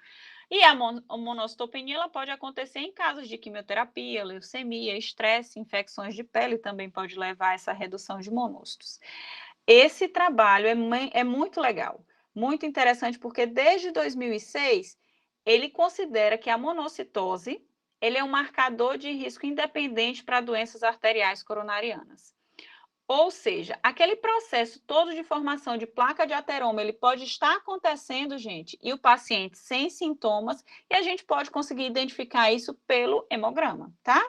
E a monocitopenia ela pode acontecer em casos de quimioterapia, leucemia, estresse, infecções de pele também pode levar a essa redução de monócitos. Esse trabalho é muito legal, muito interessante, porque desde 2006 ele considera que a monocitose ele é um marcador de risco independente para doenças arteriais coronarianas. Ou seja, aquele processo todo de formação de placa de ateroma, ele pode estar acontecendo, gente, e o paciente sem sintomas, e a gente pode conseguir identificar isso pelo hemograma, tá?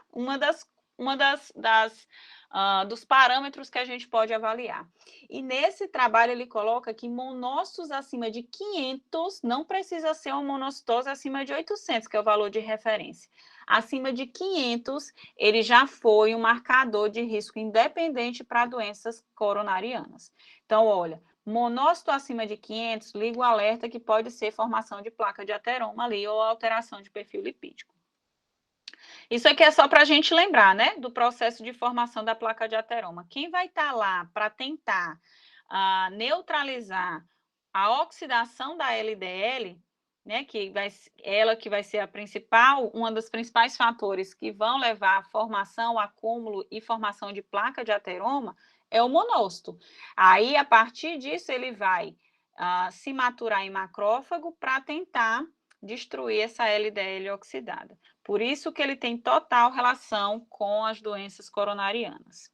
Dos parâmetros que a gente pode avaliar. E nesse trabalho ele coloca que monócitos acima de 500 não precisa ser uma monocitose acima de 800, que é o valor de referência. Acima de 500, ele já foi um marcador de risco independente para doenças coronarianas. Então, olha, monócito acima de 500, liga o alerta que pode ser formação de placa de ateroma ali ou alteração de perfil lipídico. Isso aqui é só para a gente lembrar, né, do processo de formação da placa de ateroma. Quem vai estar lá para tentar neutralizar a oxidação da LDL, né, que vai ser a principal, uma dos principais fatores que vão levar à formação, acúmulo e formação de placa de ateroma, é o monócito. Aí, a partir disso, ele vai se maturar em macrófago para tentar destruir essa LDL oxidada. Por isso que ele tem total relação com as doenças coronarianas.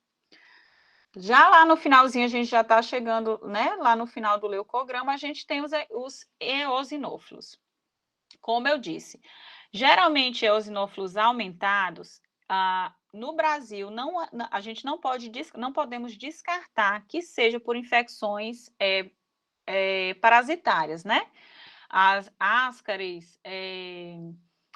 Já lá no finalzinho, a gente já está chegando, né? Lá no final do leucograma, a gente tem os eosinófilos. Como eu disse, geralmente eosinófilos aumentados, no Brasil, a gente não podemos descartar que seja por infecções parasitárias, né? As ascaris,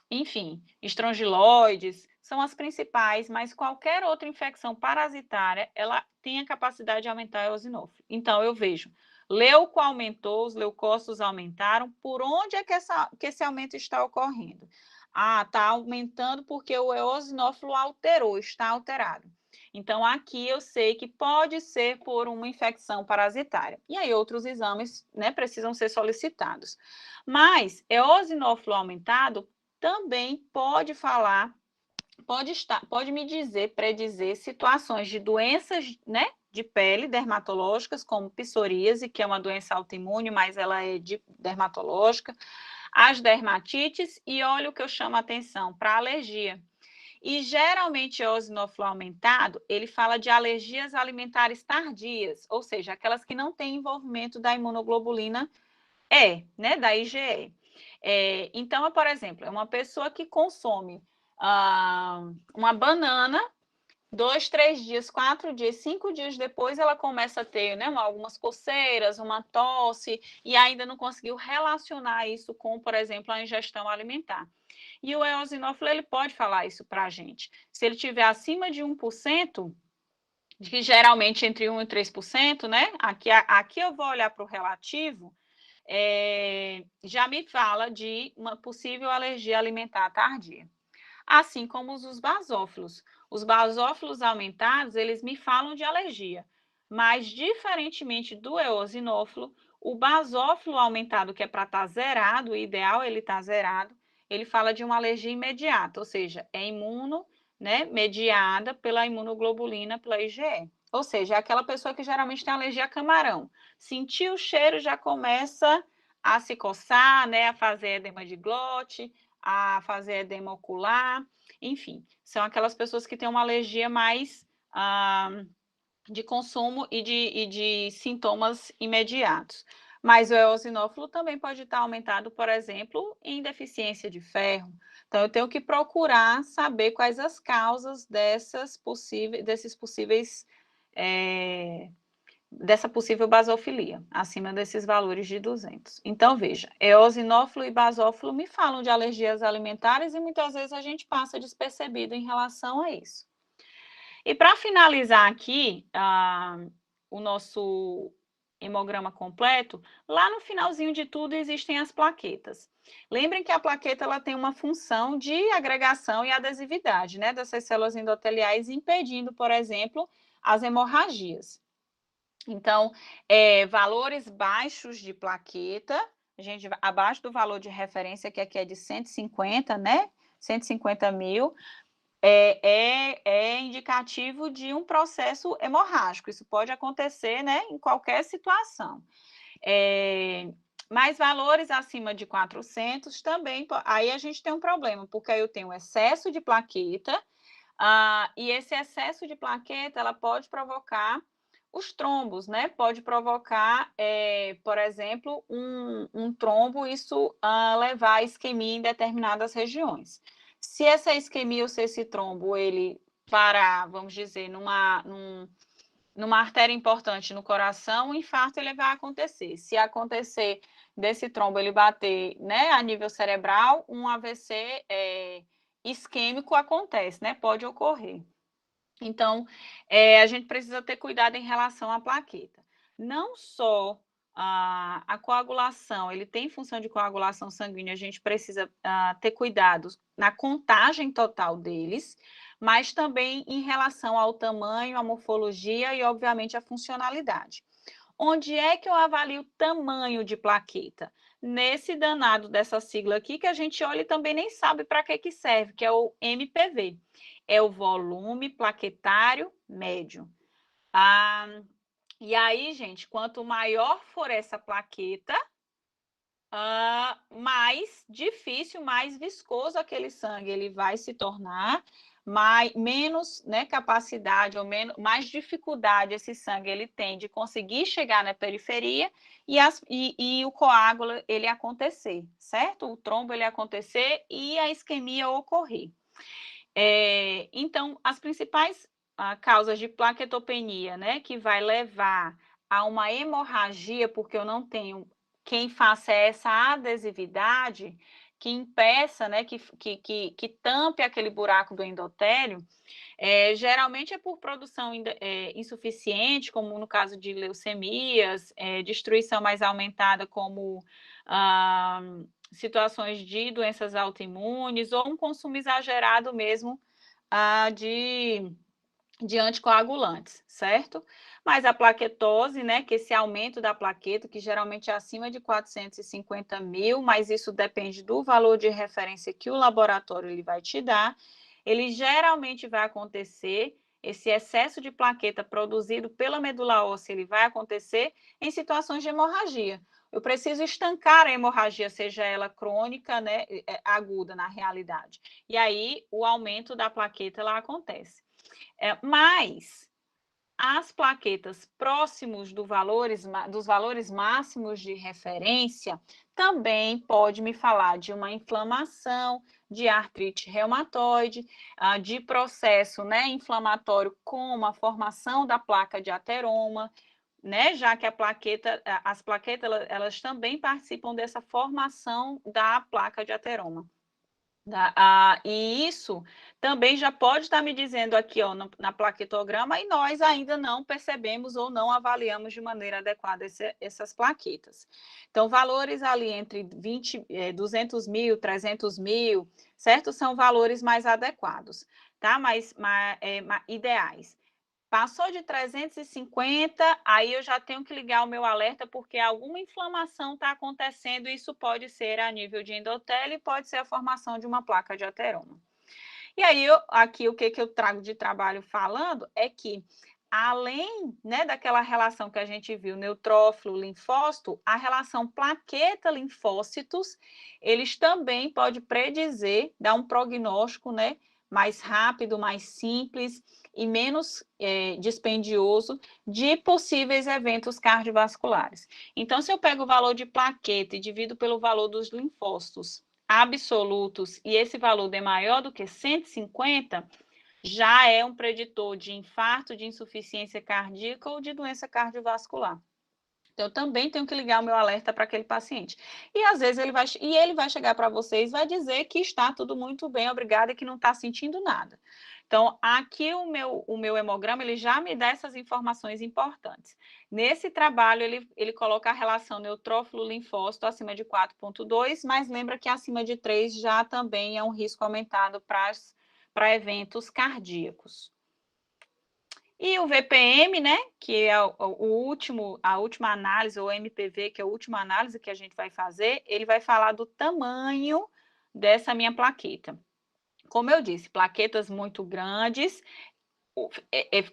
enfim, estrongiloides, são as principais, mas qualquer outra infecção parasitária, ela tem a capacidade de aumentar o eosinófilo. Então, eu vejo, leuco aumentou, os leucócitos aumentaram, por onde é que esse aumento está ocorrendo? Está aumentando porque o eosinófilo está alterado. Então, aqui eu sei que pode ser por uma infecção parasitária. E aí, outros exames, né, precisam ser solicitados. Mas, eosinófilo aumentado também pode predizer situações de doenças, né, de pele dermatológicas, como psoríase, que é uma doença autoimune, mas ela é dermatológica, as dermatites, e olha o que eu chamo a atenção, para alergia. E geralmente o eosinófilo aumentado, ele fala de alergias alimentares tardias, ou seja, aquelas que não têm envolvimento da imunoglobulina E, né, da IgE. Então, por exemplo, é uma pessoa que consome uma banana, 2, 3 dias, 4 dias, 5 dias depois, ela começa a ter, né, algumas coceiras, uma tosse, e ainda não conseguiu relacionar isso com, por exemplo, a ingestão alimentar. E o eosinófilo, ele pode falar isso para a gente. Se ele tiver acima de 1%, que geralmente entre 1% e 3%, né? Aqui eu vou olhar para o relativo, já me fala de uma possível alergia alimentar tardia. Assim como os basófilos. Os basófilos aumentados, eles me falam de alergia, mas diferentemente do eosinófilo, o basófilo aumentado, que é para estar zerado, o ideal ele estar zerado, ele fala de uma alergia imediata, ou seja, é imuno, né, mediada pela imunoglobulina, pela IgE. Ou seja, é aquela pessoa que geralmente tem alergia a camarão. Sentir o cheiro já começa a se coçar, né, a fazer edema de glote, a fazer edema ocular, enfim, são aquelas pessoas que têm uma alergia mais de consumo e de sintomas imediatos. Mas o eosinófilo também pode estar aumentado, por exemplo, em deficiência de ferro. Então, eu tenho que procurar saber quais as causas dessa possível basofilia, acima desses valores de 200. Então, veja, eosinófilo e basófilo me falam de alergias alimentares e muitas vezes a gente passa despercebido em relação a isso. E para finalizar aqui o nosso hemograma completo, lá no finalzinho de tudo existem as plaquetas. Lembrem que a plaqueta ela tem uma função de agregação e adesividade, né, dessas células endoteliais, impedindo, por exemplo, as hemorragias. Então, valores baixos de plaqueta, abaixo do valor de referência, que aqui é de 150, né? 150 mil, é indicativo de um processo hemorrágico. Isso pode acontecer, né, em qualquer situação. Mas valores acima de 400 também, aí a gente tem um problema, porque aí eu tenho excesso de plaqueta, e esse excesso de plaqueta, ela pode provocar os trombos, né? Pode provocar, por exemplo, um trombo, isso levar a isquemia em determinadas regiões. Se essa isquemia ou se esse trombo, ele parar, vamos dizer, numa artéria importante no coração, o infarto ele vai acontecer. Se acontecer desse trombo ele bater, né, a nível cerebral, um AVC isquêmico acontece, né? Pode ocorrer. Então, a gente precisa ter cuidado em relação à plaqueta. Não só a coagulação, ele tem função de coagulação sanguínea, a gente precisa ter cuidado na contagem total deles, mas também em relação ao tamanho, à morfologia e, obviamente, à funcionalidade. Onde é que eu avalio o tamanho de plaqueta? Nesse danado dessa sigla aqui, que a gente olha e também nem sabe para que serve, que é o MPV. É o volume plaquetário médio. E aí, gente, quanto maior for essa plaqueta, mais difícil, mais viscoso aquele sangue ele vai se tornar, menos, né, capacidade ou mais dificuldade esse sangue ele tem de conseguir chegar na periferia e o coágulo ele acontecer, certo? O trombo ele acontecer e a isquemia ocorrer. Então, as principais causas de plaquetopenia, né, que vai levar a uma hemorragia, porque eu não tenho quem faça essa adesividade, que impeça, né, que tampe aquele buraco do endotélio, geralmente é por produção insuficiente, como no caso de leucemias, destruição mais aumentada, como situações de doenças autoimunes, ou um consumo exagerado mesmo de anticoagulantes, certo? Mas a plaquetose, né, que esse aumento da plaqueta, que geralmente é acima de 450 mil, mas isso depende do valor de referência que o laboratório ele vai te dar, ele geralmente vai acontecer, esse excesso de plaqueta produzido pela medula óssea, ele vai acontecer em situações de hemorragia. Eu preciso estancar a hemorragia, seja ela crônica, né, aguda na realidade. E aí, o aumento da plaqueta lá acontece. Mas as plaquetas próximos dos valores máximos de referência também pode me falar de uma inflamação, de artrite reumatoide, de processo, né, inflamatório como a formação da placa de ateroma, né, já que as plaquetas elas também participam dessa formação da placa de ateroma. E isso também já pode estar me dizendo aqui, ó, na plaquetograma, e nós ainda não percebemos ou não avaliamos de maneira adequada essas plaquetas. Então, valores ali entre 200 mil, 300 mil, certo? São valores mais adequados, tá? Mais ideais. Passou de 350, aí eu já tenho que ligar o meu alerta, porque alguma inflamação está acontecendo, e isso pode ser a nível de endotélio e pode ser a formação de uma placa de ateroma. E aí, aqui, o que eu trago de trabalho falando é que, além, né, daquela relação que a gente viu, neutrófilo, linfócito, a relação plaqueta-linfócitos, eles também podem predizer, dar um prognóstico, né, mais rápido, mais simples e menos dispendioso de possíveis eventos cardiovasculares. Então, se eu pego o valor de plaqueta e divido pelo valor dos linfócitos absolutos e esse valor é maior do que 150, já é um preditor de infarto, de insuficiência cardíaca ou de doença cardiovascular. Então, eu também tenho que ligar o meu alerta para aquele paciente. E às vezes ele vai chegar para vocês e vai dizer que está tudo muito bem, obrigada, e que não está sentindo nada. Então, aqui o meu hemograma, ele já me dá essas informações importantes. Nesse trabalho, ele coloca a relação neutrófilo-linfócito acima de 4,2, mas lembra que acima de 3 já também é um risco aumentado para eventos cardíacos. E o VPM, né, que é a última análise, ou MPV, que é a última análise que a gente vai fazer, ele vai falar do tamanho dessa minha plaqueta. Como eu disse, plaquetas muito grandes,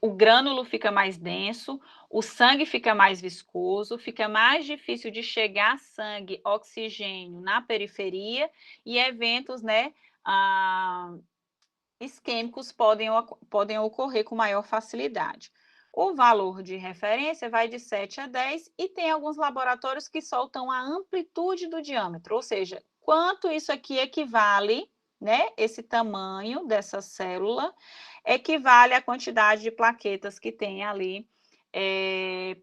o grânulo fica mais denso, o sangue fica mais viscoso, fica mais difícil de chegar sangue, oxigênio na periferia, e eventos, né, isquêmicos podem ocorrer com maior facilidade. O valor de referência vai de 7 a 10 e tem alguns laboratórios que soltam a amplitude do diâmetro, ou seja, quanto isso aqui equivale, né? Esse tamanho dessa célula equivale à quantidade de plaquetas que tem ali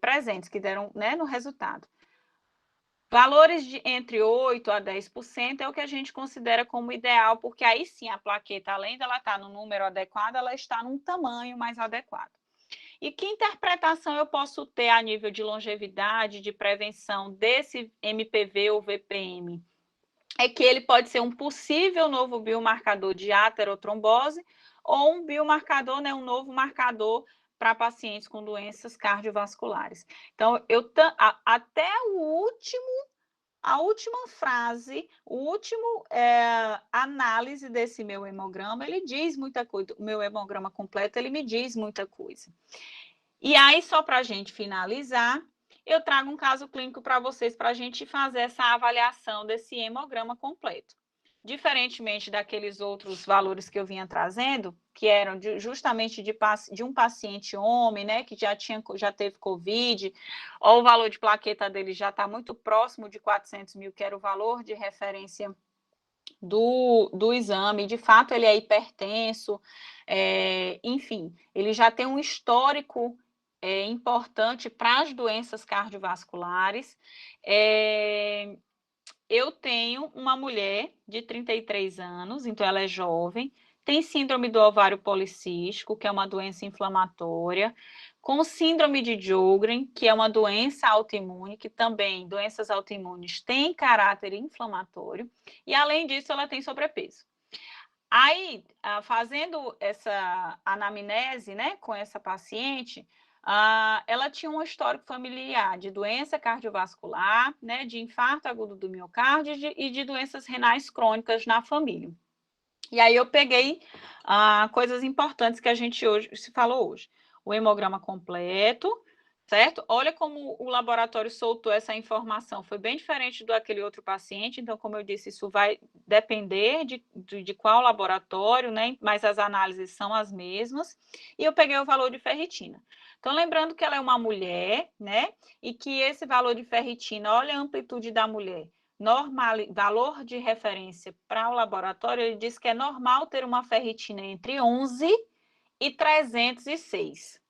presentes, que deram, né, no resultado. Valores de entre 8% a 10% é o que a gente considera como ideal, porque aí sim a plaqueta, além dela estar no número adequado, ela está num tamanho mais adequado. E que interpretação eu posso ter a nível de longevidade, de prevenção desse MPV ou VPM? É que ele pode ser um possível novo biomarcador de aterotrombose ou um biomarcador, né, um novo marcador para pacientes com doenças cardiovasculares. Então, até a última frase, o último análise desse meu hemograma, ele diz muita coisa. O meu hemograma completo, ele me diz muita coisa. E aí, só para a gente finalizar, eu trago um caso clínico para vocês, para a gente fazer essa avaliação desse hemograma completo. Diferentemente daqueles outros valores que eu vinha trazendo, que eram justamente de um paciente homem, né, que já teve Covid, ou o valor de plaqueta dele já está muito próximo de 400 mil, que era o valor de referência do exame. De fato, ele é hipertenso, enfim, ele já tem um histórico importante para as doenças cardiovasculares. Eu tenho uma mulher de 33 anos, então ela é jovem, tem síndrome do ovário policístico, que é uma doença inflamatória, com síndrome de Sjögren, que é uma doença autoimune, que também, doenças autoimunes têm caráter inflamatório, e além disso ela tem sobrepeso. Aí, fazendo essa anamnese, né, com essa paciente, ela tinha um histórico familiar de doença cardiovascular, né, de infarto agudo do miocárdio e de doenças renais crônicas na família. E aí eu peguei coisas importantes que a gente se falou hoje. O hemograma completo, certo? Olha como o laboratório soltou essa informação. Foi bem diferente do aquele outro paciente. Então, como eu disse, isso vai depender de qual laboratório, né? Mas as análises são as mesmas. E eu peguei o valor de ferritina. Então, lembrando que ela é uma mulher, né? E que esse valor de ferritina, olha a amplitude da mulher. Valor de referência para o laboratório, ele diz que é normal ter uma ferritina entre 11 e 306.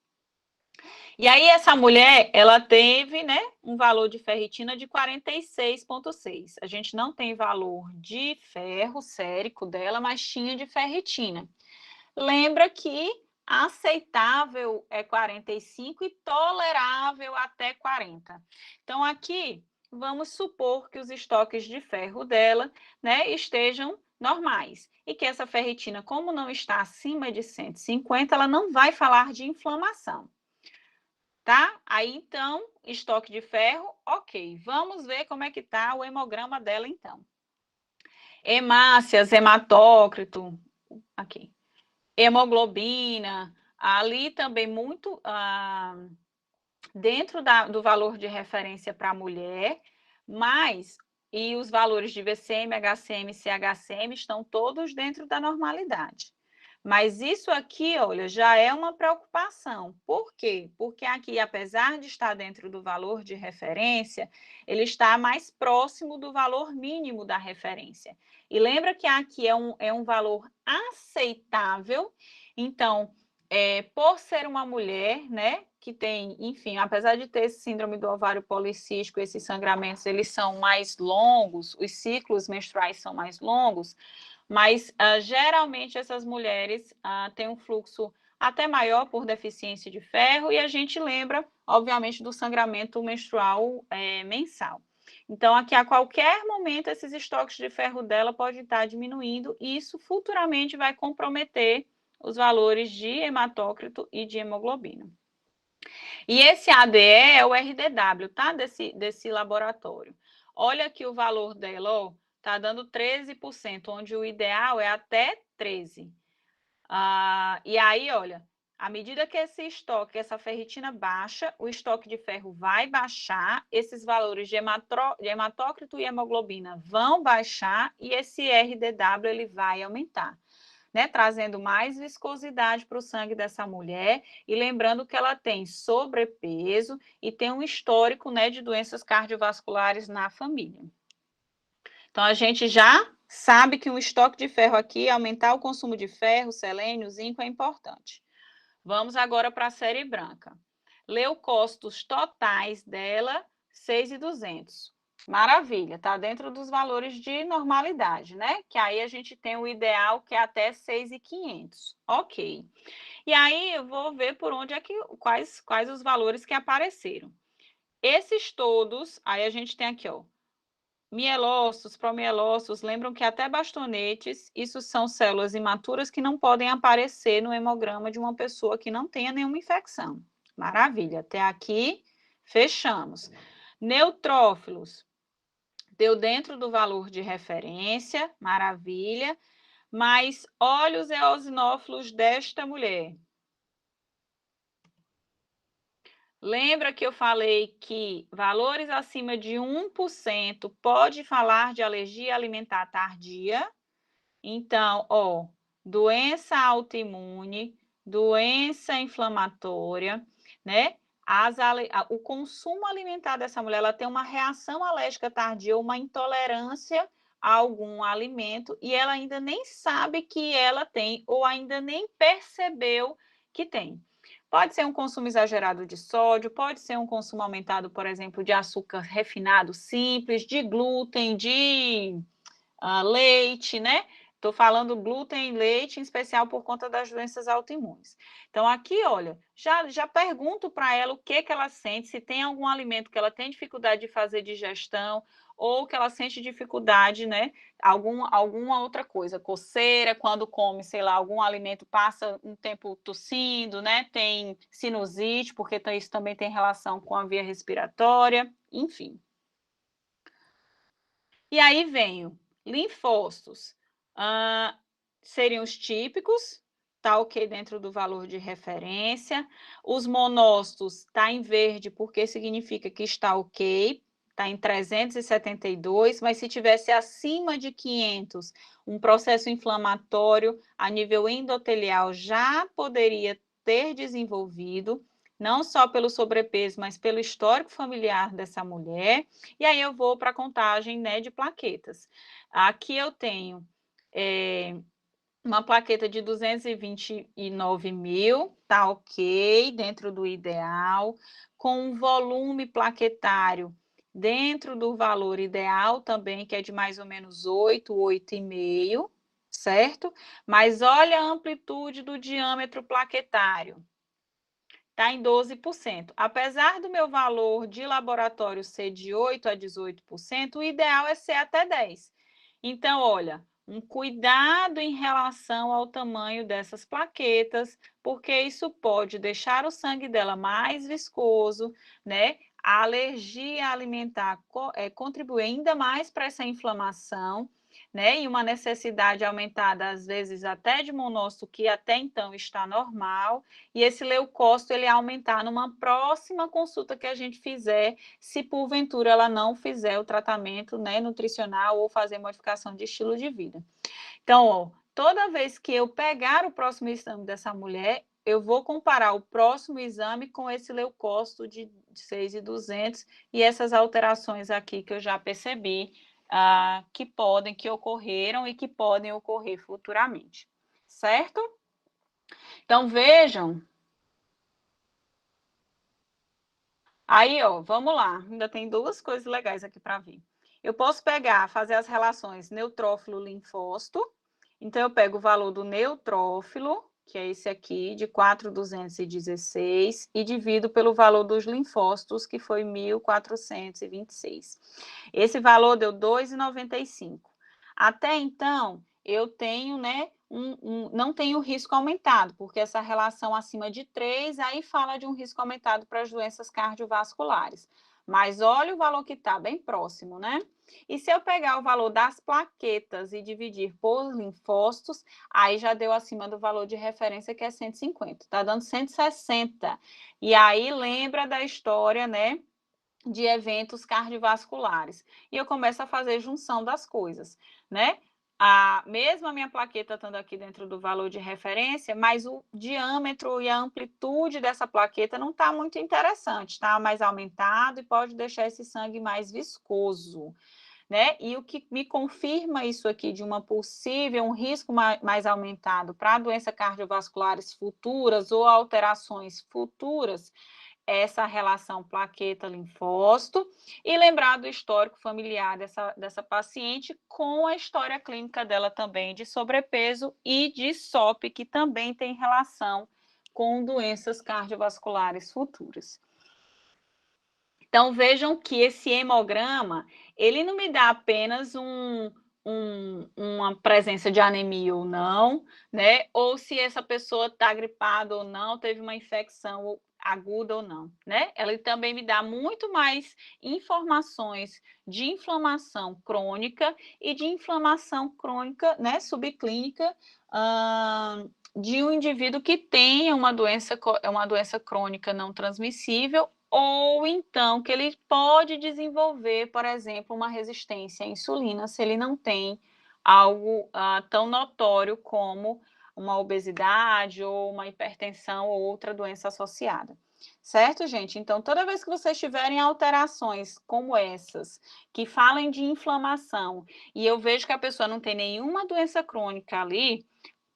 E aí essa mulher, ela teve, né, um valor de ferritina de 46,6. A gente não tem valor de ferro sérico dela, mas tinha de ferritina. Lembra que aceitável é 45 e tolerável até 40. Então, aqui, vamos supor que os estoques de ferro dela, né, estejam normais. E que essa ferritina, como não está acima de 150, ela não vai falar de inflamação. Tá? Aí, então, estoque de ferro, ok. Vamos ver como é que está o hemograma dela, então. Hemácias, hematócrito, aqui. Hemoglobina, ali também muito dentro do valor de referência para a mulher, mas e os valores de VCM, HCM e CHCM estão todos dentro da normalidade. Mas isso aqui, olha, já é uma preocupação. Por quê? Porque aqui, apesar de estar dentro do valor de referência, ele está mais próximo do valor mínimo da referência. E lembra que aqui é um valor aceitável. Então, por ser uma mulher, né, que tem, enfim, apesar de ter esse síndrome do ovário policístico, esses sangramentos, eles são mais longos, os ciclos menstruais são mais longos, mas geralmente essas mulheres têm um fluxo até maior por deficiência de ferro, e a gente lembra, obviamente, do sangramento menstrual mensal. Então, aqui a qualquer momento, esses estoques de ferro dela podem estar diminuindo, e isso futuramente vai comprometer os valores de hematócrito e de hemoglobina. E esse ADE é o RDW, tá? Desse laboratório. Olha aqui o valor dela, ó, tá dando 13%, onde o ideal é até 13%. E aí, olha, à medida que esse estoque, essa ferritina baixa, o estoque de ferro vai baixar, esses valores de hematócrito e hemoglobina vão baixar e esse RDW ele vai aumentar, né? Trazendo mais viscosidade para o sangue dessa mulher e lembrando que ela tem sobrepeso e tem um histórico, né, de doenças cardiovasculares na família. Então, a gente já sabe que um estoque de ferro aqui, aumentar o consumo de ferro, selênio, zinco é importante. Vamos agora para a série branca. Leucócitos totais dela, 6.200. Maravilha, tá dentro dos valores de normalidade, né? Que aí a gente tem o ideal que é até 6.500. Ok. E aí eu vou ver por onde é que quais os valores que apareceram. Esses todos, aí a gente tem aqui, ó, mielócitos, promielócitos, lembram que até bastonetes, isso são células imaturas que não podem aparecer no hemograma de uma pessoa que não tenha nenhuma infecção. Maravilha, até aqui fechamos. Neutrófilos, deu dentro do valor de referência, maravilha, mas olha os eosinófilos desta mulher. Lembra que eu falei que valores acima de 1% pode falar de alergia alimentar tardia? Então, ó, doença autoimune, doença inflamatória, né? O consumo alimentar dessa mulher, ela tem uma reação alérgica tardia, uma intolerância a algum alimento e ela ainda nem sabe que ela tem ou ainda nem percebeu que tem. Pode ser um consumo exagerado de sódio, pode ser um consumo aumentado, por exemplo, de açúcar refinado simples, de glúten, de leite, né? Estou falando glúten e leite, em especial por conta das doenças autoimunes. Então, aqui, olha, já pergunto para ela o que ela sente, se tem algum alimento que ela tem dificuldade de fazer digestão, ou que ela sente dificuldade, né? Alguma outra coisa, coceira, quando come, sei lá, algum alimento, passa um tempo tossindo, né? Tem sinusite, porque isso também tem relação com a via respiratória, enfim. E aí venho linfócitos, seriam os típicos, tá ok dentro do valor de referência. Os monócitos está em verde porque significa que está ok, está em 372, mas se tivesse acima de 500, um processo inflamatório a nível endotelial já poderia ter desenvolvido, não só pelo sobrepeso, mas pelo histórico familiar dessa mulher. E aí eu vou para a contagem, né, de plaquetas. Aqui eu tenho uma plaqueta de 229 mil, tá ok, dentro do ideal, com um volume plaquetário dentro do valor ideal também, que é de mais ou menos 8,5, certo? Mas olha a amplitude do diâmetro plaquetário. Está em 12%. Apesar do meu valor de laboratório ser de 8% a 18%, o ideal é ser até 10%. Então, olha, um cuidado em relação ao tamanho dessas plaquetas, porque isso pode deixar o sangue dela mais viscoso, né? A alergia alimentar contribui ainda mais para essa inflamação, né? E uma necessidade aumentada, às vezes, até de monócito, que até então está normal, e esse leucócito ele aumentar numa próxima consulta que a gente fizer, se porventura ela não fizer o tratamento, né, nutricional ou fazer modificação de estilo de vida. Então, ó, toda vez que eu pegar o próximo exame dessa mulher, eu vou comparar o próximo exame com esse leucócito de 6.200 e essas alterações aqui que eu já percebi que ocorreram e que podem ocorrer futuramente, certo? Então, vejam. Aí, ó, vamos lá. Ainda tem duas coisas legais aqui para ver. Eu posso pegar, fazer as relações neutrófilo-linfócito. Então, eu pego o valor do neutrófilo, que é esse aqui, de 4.216, e divido pelo valor dos linfócitos, que foi 1.426. Esse valor deu 2,95. Até então, eu tenho, né, não tem o risco aumentado, porque essa relação acima de 3, aí fala de um risco aumentado para as doenças cardiovasculares. Mas olha o valor que está bem próximo, né? E se eu pegar o valor das plaquetas e dividir por linfócitos, aí já deu acima do valor de referência, que é 150. Está dando 160. E aí lembra da história, né, de eventos cardiovasculares. E eu começo a fazer junção das coisas, né? Mesmo a minha plaqueta estando aqui dentro do valor de referência, mas o diâmetro e a amplitude dessa plaqueta não está muito interessante, está mais aumentado e pode deixar esse sangue mais viscoso, né? E o que me confirma isso aqui de uma possível, um risco mais aumentado para doenças cardiovasculares futuras ou alterações futuras, essa relação plaqueta-linfócito, e lembrar do histórico familiar dessa paciente com a história clínica dela também de sobrepeso e de SOP, que também tem relação com doenças cardiovasculares futuras. Então, vejam que esse hemograma, ele não me dá apenas uma presença de anemia ou não, né? Ou se essa pessoa está gripada ou não, teve uma infecção aguda ou não, né? Ela também me dá muito mais informações de inflamação crônica e de inflamação crônica, né, subclínica, de um indivíduo que tenha uma doença crônica não transmissível, ou então que ele pode desenvolver, por exemplo, uma resistência à insulina, se ele não tem algo tão notório como uma obesidade ou uma hipertensão ou outra doença associada. Certo, gente? Então, toda vez que vocês tiverem alterações como essas, que falem de inflamação, e eu vejo que a pessoa não tem nenhuma doença crônica ali,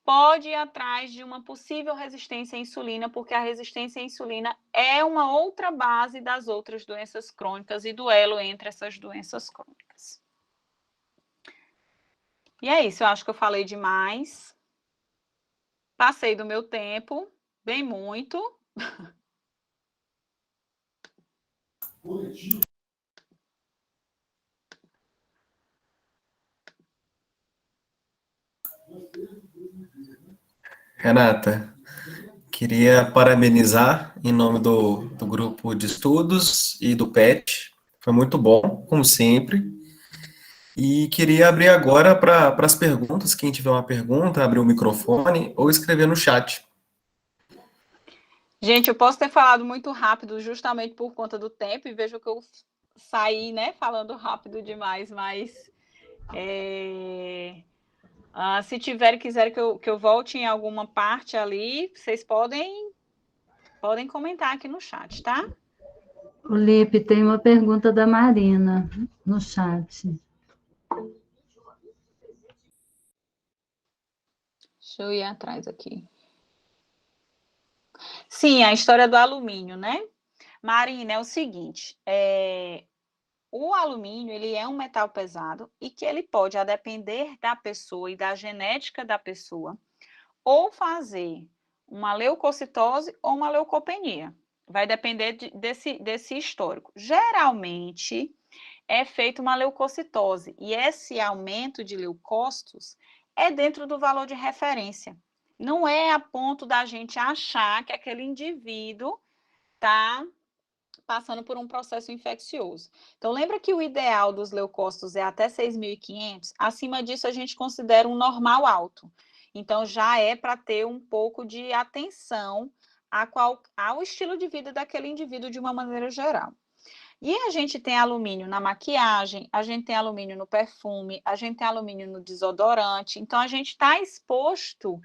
pode ir atrás de uma possível resistência à insulina, porque a resistência à insulina é uma outra base das outras doenças crônicas e duelo entre essas doenças crônicas. E é isso, eu acho que eu falei demais. Passei do meu tempo, bem muito. Renata, queria parabenizar em nome do grupo de estudos e do PET. Foi muito bom, como sempre. E queria abrir agora para as perguntas. Quem tiver uma pergunta, abrir o microfone ou escrever no chat. Gente, eu posso ter falado muito rápido justamente por conta do tempo, e vejo que eu saí, né, falando rápido demais, mas se quiserem que eu volte em alguma parte ali, vocês podem comentar aqui no chat, tá? Lipe, tem uma pergunta da Marina no chat. Deixa eu ir atrás aqui. Sim, a história do alumínio, né? Marina, é o seguinte, o alumínio, ele é um metal pesado e que ele pode, a depender da pessoa e da genética da pessoa, ou fazer uma leucocitose ou uma leucopenia. Vai depender desse histórico. Geralmente, é feita uma leucocitose, e esse aumento de leucócitos é dentro do valor de referência. Não é a ponto da gente achar que aquele indivíduo está passando por um processo infeccioso. Então, lembra que o ideal dos leucócitos é até 6.500? Acima disso, a gente considera um normal alto. Então, já é para ter um pouco de atenção ao estilo de vida daquele indivíduo de uma maneira geral. E a gente tem alumínio na maquiagem, a gente tem alumínio no perfume, a gente tem alumínio no desodorante. Então, a gente está exposto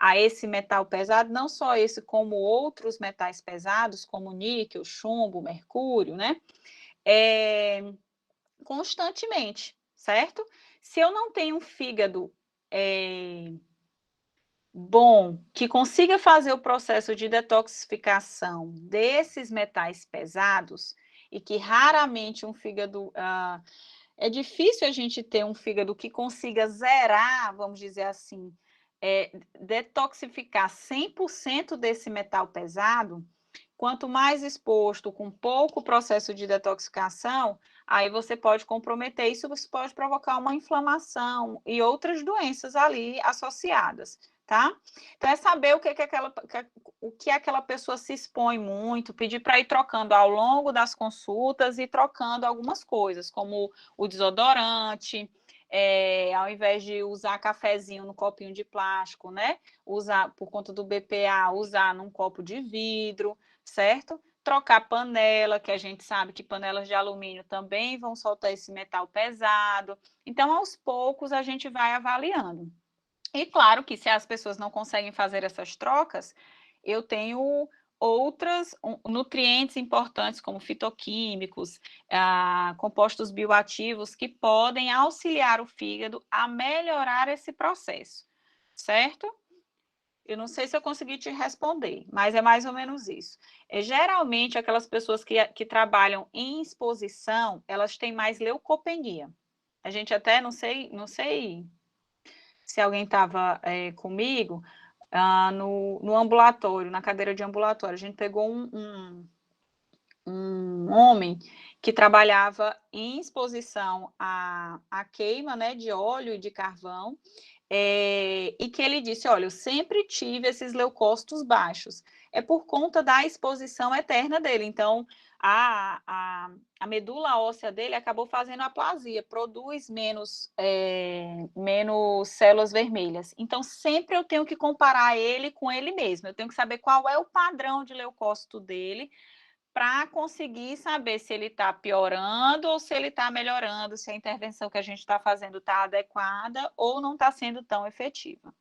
a esse metal pesado, não só esse, como outros metais pesados, como níquel, chumbo, mercúrio, né? Constantemente, certo? Se eu não tenho um fígado bom, que consiga fazer o processo de detoxificação desses metais pesados, e que raramente um fígado... é difícil a gente ter um fígado que consiga zerar, vamos dizer assim, detoxificar 100% desse metal pesado. Quanto mais exposto, com pouco processo de detoxificação, aí você pode comprometer isso, você pode provocar uma inflamação e outras doenças ali associadas, tá? Então, é saber o que aquela pessoa se expõe muito, pedir para ir trocando ao longo das consultas e trocando algumas coisas, como o desodorante, ao invés de usar cafezinho no copinho de plástico, né? Usar, por conta do BPA, usar num copo de vidro, certo? Trocar panela, que a gente sabe que panelas de alumínio também vão soltar esse metal pesado. Então, aos poucos, a gente vai avaliando. E claro que se as pessoas não conseguem fazer essas trocas, eu tenho outros nutrientes importantes, como fitoquímicos, compostos bioativos, que podem auxiliar o fígado a melhorar esse processo, certo? Eu não sei se eu consegui te responder, mas é mais ou menos isso. Geralmente, aquelas pessoas que trabalham em exposição, elas têm mais leucopenia. A gente até, não sei se alguém estava comigo, no ambulatório, na cadeira de ambulatório, a gente pegou um homem que trabalhava em exposição à queima, né, de óleo e de carvão, e que ele disse, olha, eu sempre tive esses leucócitos baixos, é por conta da exposição eterna dele, então a medula óssea dele acabou fazendo aplasia, produz menos células vermelhas, então sempre eu tenho que comparar ele com ele mesmo, eu tenho que saber qual é o padrão de leucócito dele, para conseguir saber se ele está piorando ou se ele está melhorando, se a intervenção que a gente está fazendo está adequada ou não está sendo tão efetiva.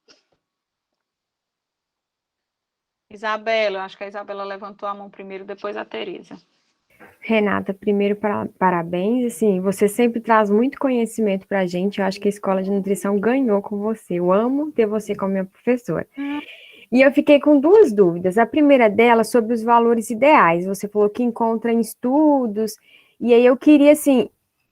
Isabela, acho que a Isabela levantou a mão primeiro, depois a Tereza. Renata, primeiro, parabéns, assim, você sempre traz muito conhecimento para a gente, eu acho que a Escola de Nutrição ganhou com você, eu amo ter você como minha professora. E eu fiquei com duas dúvidas. A primeira delas sobre os valores ideais. Você falou que encontra em estudos, e aí eu queria, assim,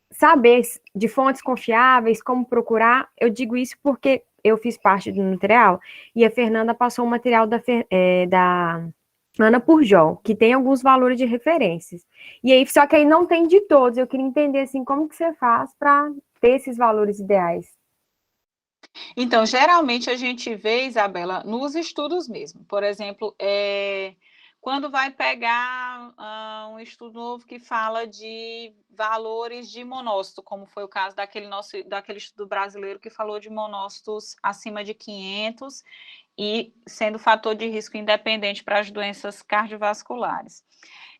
saber de fontes confiáveis, como procurar. Eu digo isso porque eu fiz parte do Nutrial, e a Fernanda passou um material da Ana Purjol, que tem alguns valores de referências. E aí, só que aí não tem de todos. Eu queria entender, assim, como que você faz para ter esses valores ideais. Então, geralmente a gente vê, Isabela, nos estudos mesmo. Por exemplo, quando vai pegar um estudo novo que fala de valores de monócito, como foi o caso daquele estudo brasileiro que falou de monócitos acima de 500 e sendo fator de risco independente para as doenças cardiovasculares.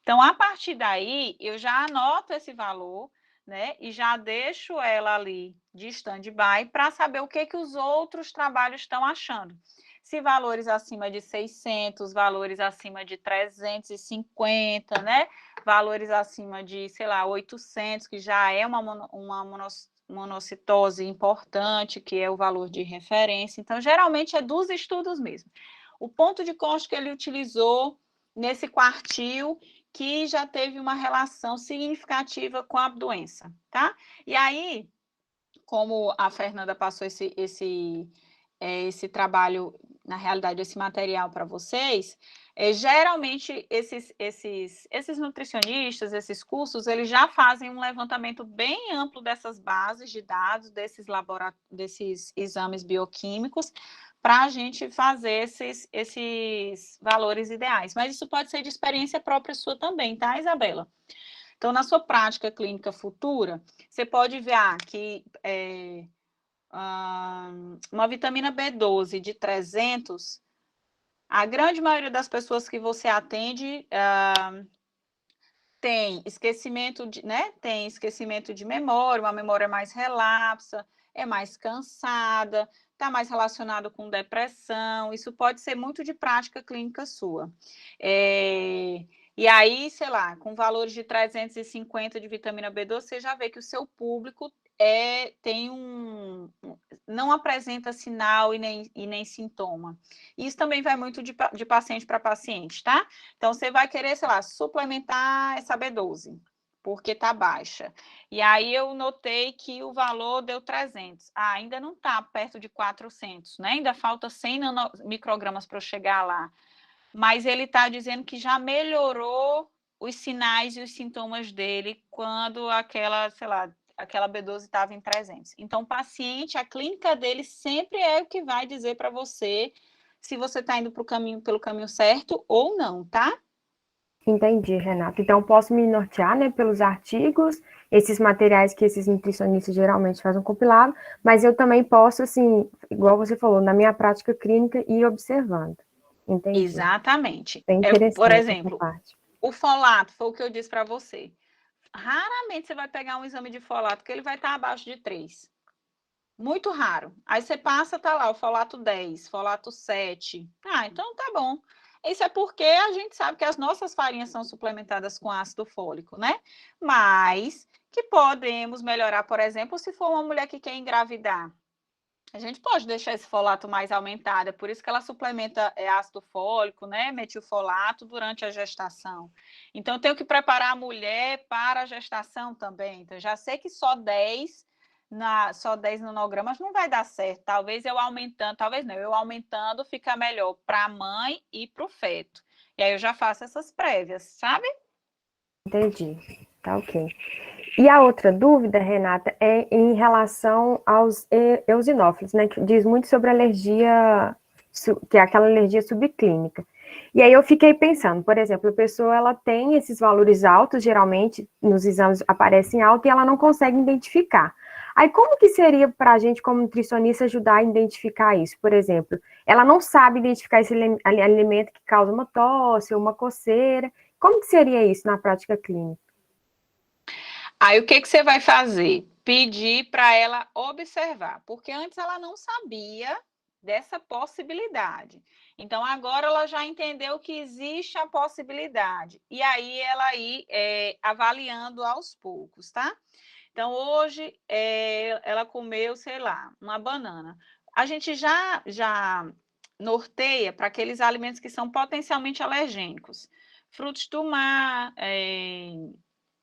Então, a partir daí, eu já anoto esse valor, né, e já deixo ela ali de stand-by para saber o que os outros trabalhos estão achando. Se valores acima de 600, valores acima de 350, né, valores acima de, sei lá, 800, que já é uma monocitose importante, que é o valor de referência. Então, geralmente é dos estudos mesmo. O ponto de corte que ele utilizou nesse quartil que já teve uma relação significativa com a doença, tá? E aí, como a Fernanda passou esse trabalho, na realidade, esse material para vocês, geralmente esses nutricionistas, esses cursos, eles já fazem um levantamento bem amplo dessas bases de dados, desses exames bioquímicos, para a gente fazer esses valores ideais. Mas isso pode ser de experiência própria sua também, tá, Isabela? Então, na sua prática clínica futura, você pode ver que uma vitamina B12 de 300, a grande maioria das pessoas que você atende tem esquecimento tem esquecimento de memória, uma memória mais relapsa, é mais cansada, está mais relacionado com depressão, isso pode ser muito de prática clínica sua. E aí, sei lá, com valores de 350 de vitamina B12, você já vê que o seu público não apresenta sinal e nem sintoma. Isso também vai muito de paciente para paciente, tá? Então, você vai querer, sei lá, suplementar essa B12, porque está baixa. E aí, eu notei que o valor deu 300. Ainda não está perto de 400, né? Ainda falta 100 microgramas para eu chegar lá. Mas ele está dizendo que já melhorou os sinais e os sintomas dele quando aquela, sei lá, aquela B12 estava em 300. Então, o paciente, a clínica dele sempre é o que vai dizer para você se você está indo pelo caminho certo ou não, tá? Entendi, Renata. Então, posso me nortear, né, pelos artigos, esses materiais que esses nutricionistas geralmente fazem um compilado, mas eu também posso, assim, igual você falou, na minha prática clínica, ir observando. Entendi. Exatamente. Bem interessante Por essa exemplo, parte. o folato, foi o que eu disse para você. Raramente você vai pegar um exame de folato que ele vai estar abaixo de 3. Muito raro. Aí você passa, tá lá, o folato 10, folato 7. Ah, então tá bom. Isso é porque a gente sabe que as nossas farinhas são suplementadas com ácido fólico, né? Mas que podemos melhorar, por exemplo, se for uma mulher que quer engravidar. A gente pode deixar esse folato mais aumentado, é por isso que ela suplementa ácido fólico, né, metilfolato durante a gestação. Então, eu tenho que preparar a mulher para a gestação também. Então, já sei que só 10 nanogramas não vai dar certo. Talvez eu aumentando, talvez não, eu aumentando fica melhor para a mãe e para o feto. E aí eu já faço essas prévias, sabe? Entendi. Tá ok. E a outra dúvida, Renata, é em relação aos eosinófilos, né? Que diz muito sobre alergia, que é aquela alergia subclínica. E aí eu fiquei pensando, por exemplo, a pessoa ela tem esses valores altos, geralmente nos exames aparecem altos e ela não consegue identificar. Aí como que seria para a gente, como nutricionista, ajudar a identificar isso? Por exemplo, ela não sabe identificar esse alimento que causa uma tosse ou uma coceira. Como que seria isso na prática clínica? Aí o que você vai fazer? Pedir para ela observar, porque antes ela não sabia dessa possibilidade. Então agora ela já entendeu que existe a possibilidade. E aí ela ir avaliando aos poucos, tá? Então hoje ela comeu, sei lá, uma banana. A gente já norteia para aqueles alimentos que são potencialmente alergênicos. Frutos do mar,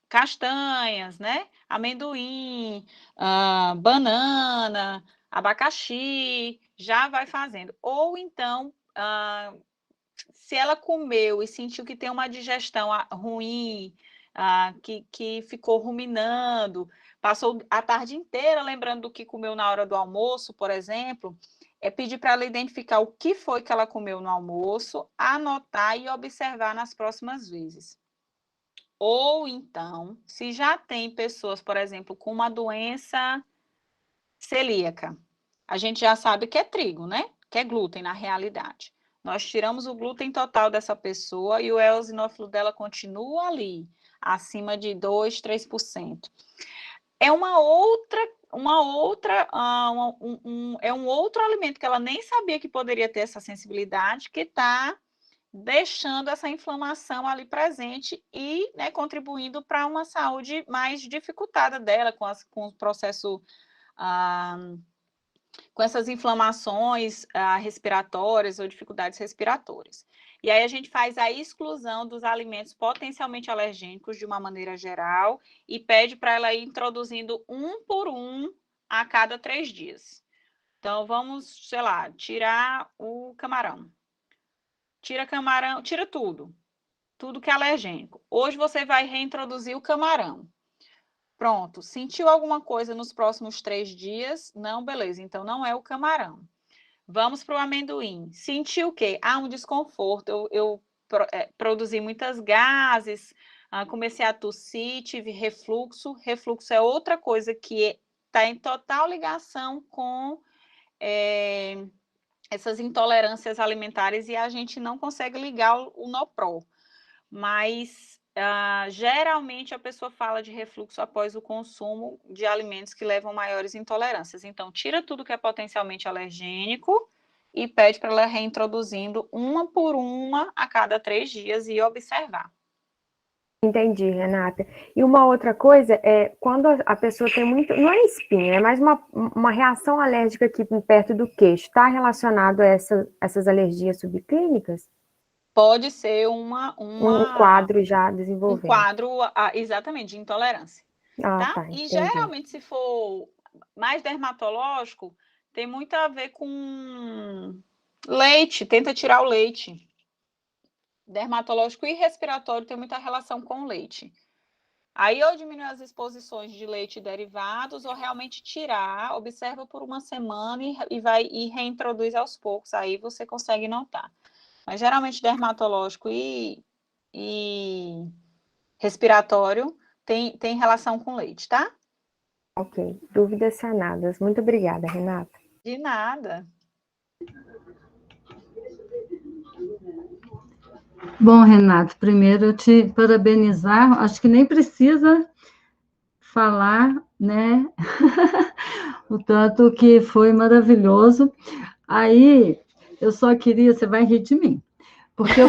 castanhas, né? Amendoim, banana, abacaxi, já vai fazendo. Ou então, se ela comeu e sentiu que tem uma digestão ruim, que ficou ruminando, passou a tarde inteira lembrando do que comeu na hora do almoço, por exemplo, é pedir para ela identificar o que foi que ela comeu no almoço, anotar e observar nas próximas vezes. Ou então, se já tem pessoas, por exemplo, com uma doença celíaca, a gente já sabe que é trigo, né? Que é glúten na realidade. Nós tiramos o glúten total dessa pessoa e o eosinófilo dela continua ali, acima de 2, 3%. É é um outro alimento que ela nem sabia que poderia ter essa sensibilidade, que está deixando essa inflamação ali presente e, né, contribuindo para uma saúde mais dificultada dela, com o processo, com essas inflamações respiratórias ou dificuldades respiratórias. E aí a gente faz a exclusão dos alimentos potencialmente alergênicos de uma maneira geral e pede para ela ir introduzindo um por um a cada 3 dias. Então, vamos, sei lá, tirar o camarão. Tira camarão, tira tudo que é alergênico. Hoje você vai reintroduzir o camarão. Pronto, sentiu alguma coisa nos próximos 3 dias? Não, beleza, então não é o camarão. Vamos para o amendoim. Sentiu o quê? Um desconforto. Eu produzi muitas gases, comecei a tossir, tive refluxo. Refluxo é outra coisa que está em total ligação com essas intolerâncias alimentares e a gente não consegue ligar o NOPRO. Mas geralmente a pessoa fala de refluxo após o consumo de alimentos que levam maiores intolerâncias. Então, tira tudo que é potencialmente alergênico e pede para ela reintroduzindo uma por uma a cada 3 dias e observar. Entendi, Renata. E uma outra coisa é quando a pessoa tem muito, não é espinha, é mais uma reação alérgica aqui perto do queixo. Está relacionado a essas alergias subclínicas? Pode ser Um quadro já desenvolvendo. Um quadro, exatamente, de intolerância. Tá? E Entendi. geralmente, se for mais dermatológico, tem muito a ver com leite, tenta tirar o leite. dermatológico e respiratório tem muita relação com o leite. Aí ou diminui as exposições de leite e derivados, ou realmente tirar, observa por uma semana e reintroduz aos poucos, aí você consegue notar. Mas geralmente dermatológico e respiratório tem relação com leite, tá? Ok, dúvidas sanadas. Muito obrigada, Renata. De nada. Bom, Renato, primeiro eu te parabenizar, acho que nem precisa falar, né? O tanto que foi maravilhoso. Aí, eu só queria, você vai rir de mim, porque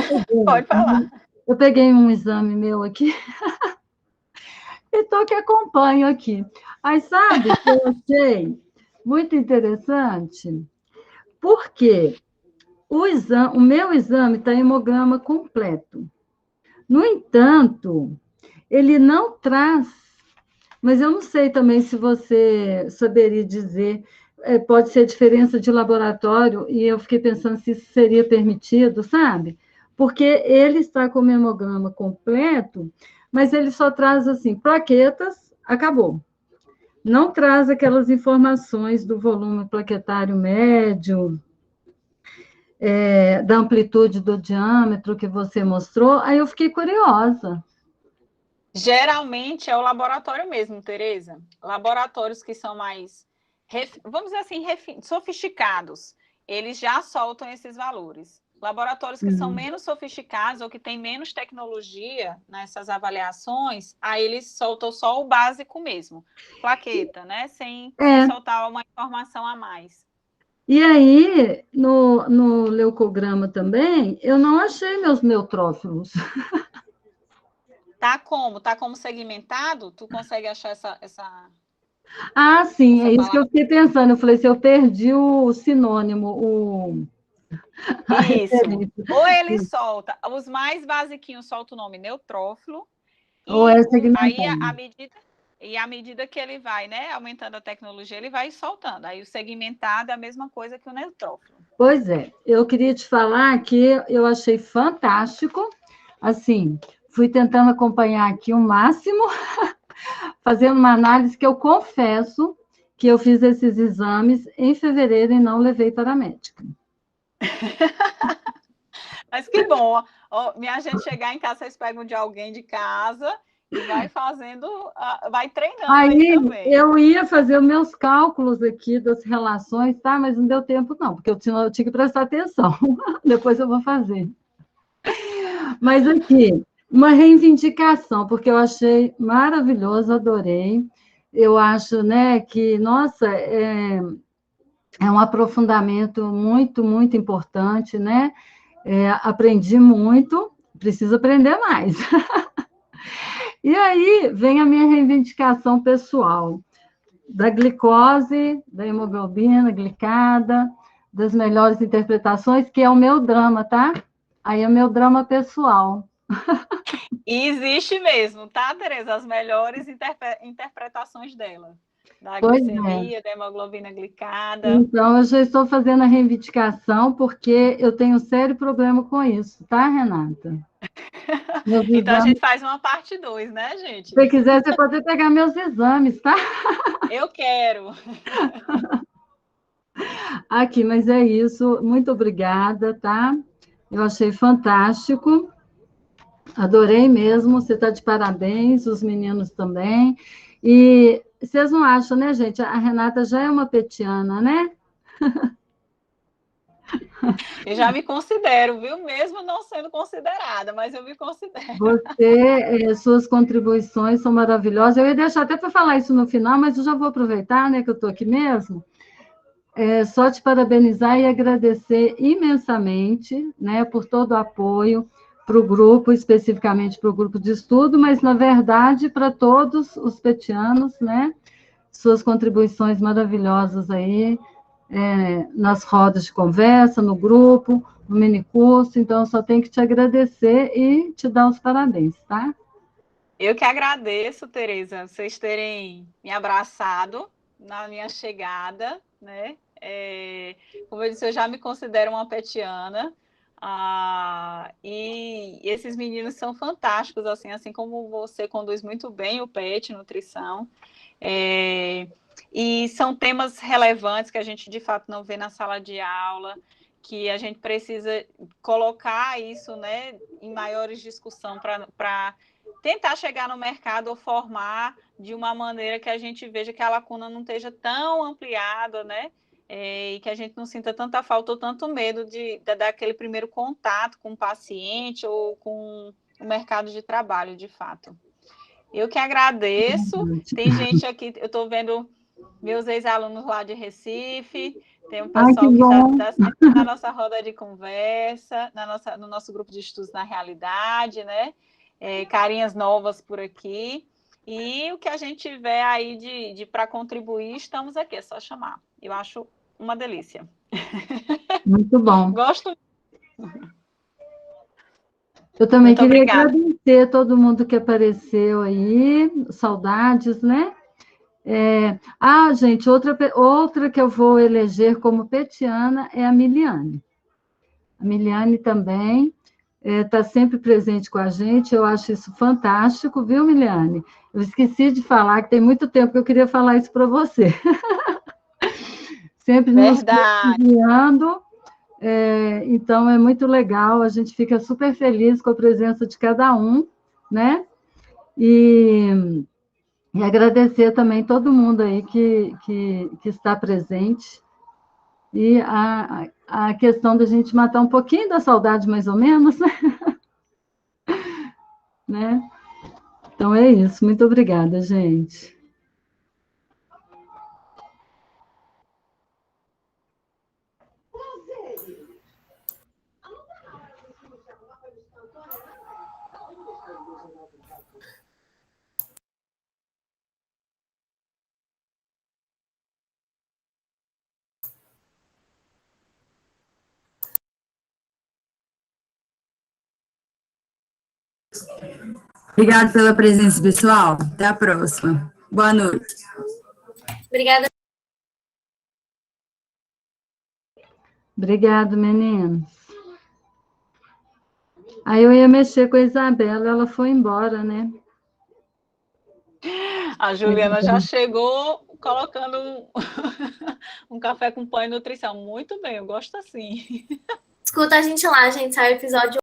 Pode falar. eu peguei um exame meu aqui, e tô que acompanho aqui. Aí, sabe, eu achei muito interessante, porque o meu exame está hemograma completo. No entanto, ele não traz, mas eu não sei também se você saberia dizer, pode ser diferença de laboratório, e eu fiquei pensando se isso seria permitido, sabe? Porque ele está com o hemograma completo, mas ele só traz, assim, plaquetas, acabou. Não traz aquelas informações do volume plaquetário médio, da amplitude do diâmetro que você mostrou, aí eu fiquei curiosa. Geralmente é o laboratório mesmo, Tereza. Laboratórios que são mais, vamos dizer assim, sofisticados, eles já soltam esses valores. Laboratórios que são menos sofisticados ou que têm menos tecnologia nessas avaliações, aí eles soltam só o básico mesmo, plaqueta, né? Sem soltar uma informação a mais. E aí, no leucograma também, eu não achei meus neutrófilos. Tá como segmentado? Tu consegue achar essa Ah, sim, essa é isso que eu fiquei pensando. Eu falei, se eu perdi o sinônimo, a Isso. referência. Ou ele solta, os mais basiquinhos solta o nome neutrófilo, Ou e é aí segmentado. à medida que ele vai, né, aumentando a tecnologia, ele vai soltando. Aí o segmentado é a mesma coisa que o neutrófilo. Pois é, eu queria te falar que eu achei fantástico. Assim, fui tentando acompanhar aqui o máximo, fazendo uma análise que eu confesso que eu fiz esses exames em fevereiro e não levei para a médica. Mas que bom. Minha gente chegar em casa, vocês pegam de alguém de casa e vai fazendo, vai treinando aí também. Eu ia fazer os meus cálculos aqui das relações, tá? Mas não deu tempo, não, porque eu tinha que prestar atenção. Depois eu vou fazer. Mas aqui, uma reivindicação, porque eu achei maravilhoso, adorei. Eu acho, né, que, nossa, é um aprofundamento muito, muito importante, né? Aprendi muito, preciso aprender mais. E aí vem a minha reivindicação pessoal, da glicose, da hemoglobina glicada, das melhores interpretações, que é o meu drama, tá? Aí é o meu drama pessoal. E existe mesmo, tá, Tereza? As melhores interpretações dela. Da Pois glicemia, da hemoglobina glicada. Então, eu já estou fazendo a reivindicação, porque eu tenho um sério problema com isso, tá, Renata? Então, a gente faz uma parte 2, né, gente? Se você quiser, você pode pegar meus exames, tá? Eu quero. Aqui, mas é isso. Muito obrigada, tá? Eu achei fantástico. Adorei mesmo. Você está de parabéns, os meninos também. E vocês não acham, né, gente? A Renata já é uma petiana, né? Eu já me considero, viu? Mesmo não sendo considerada, mas eu me considero. Suas contribuições são maravilhosas. Eu ia deixar até para falar isso no final, mas eu já vou aproveitar, né, que eu estou aqui mesmo. Só te parabenizar e agradecer imensamente, né, por todo o apoio para o grupo, especificamente para o grupo de estudo, mas, na verdade, para todos os petianos, né, suas contribuições maravilhosas aí, nas rodas de conversa, no grupo, no minicurso, então, eu só tenho que te agradecer e te dar os parabéns, tá? Eu que agradeço, Tereza, vocês terem me abraçado na minha chegada, né? Como eu disse, eu já me considero uma petiana. E esses meninos são fantásticos, assim como você conduz muito bem o PET Nutrição. E são temas relevantes que a gente, de fato, não vê na sala de aula, que a gente precisa colocar isso, né, em maiores discussão para tentar chegar no mercado ou formar de uma maneira que a gente veja que a lacuna não esteja tão ampliada, né, e que a gente não sinta tanta falta ou tanto medo de dar aquele primeiro contato com o paciente ou com o mercado de trabalho, de fato. Eu que agradeço. Tem gente aqui, eu estou vendo meus ex-alunos lá de Recife, tem um pessoal que está sempre na nossa roda de conversa, no nosso grupo de estudos na realidade, né? Carinhas novas por aqui. E o que a gente tiver aí para contribuir, estamos aqui, é só chamar. Eu acho uma delícia. Muito bom. Gosto. Eu também queria agradecer a todo mundo que apareceu aí, saudades, né? Gente, outra que eu vou eleger como petiana é a Miliane. A Miliane também está sempre presente com a gente, eu acho isso fantástico, viu, Miliane? Eu esqueci de falar, que tem muito tempo que eu queria falar isso para você. Sempre nos enviando, então é muito legal, a gente fica super feliz com a presença de cada um, né? E agradecer também todo mundo aí que está presente. E a questão da gente matar um pouquinho da saudade, mais ou menos, né? Então é isso. Muito obrigada, gente. Obrigada pela presença, pessoal. Até a próxima. Boa noite. Obrigada. Obrigada, meninos. Aí eu ia mexer com a Isabela, ela foi embora, né? A Juliana já chegou colocando um café com pão e nutrição. Muito bem, eu gosto assim. Escuta a gente lá, gente. Sai o episódio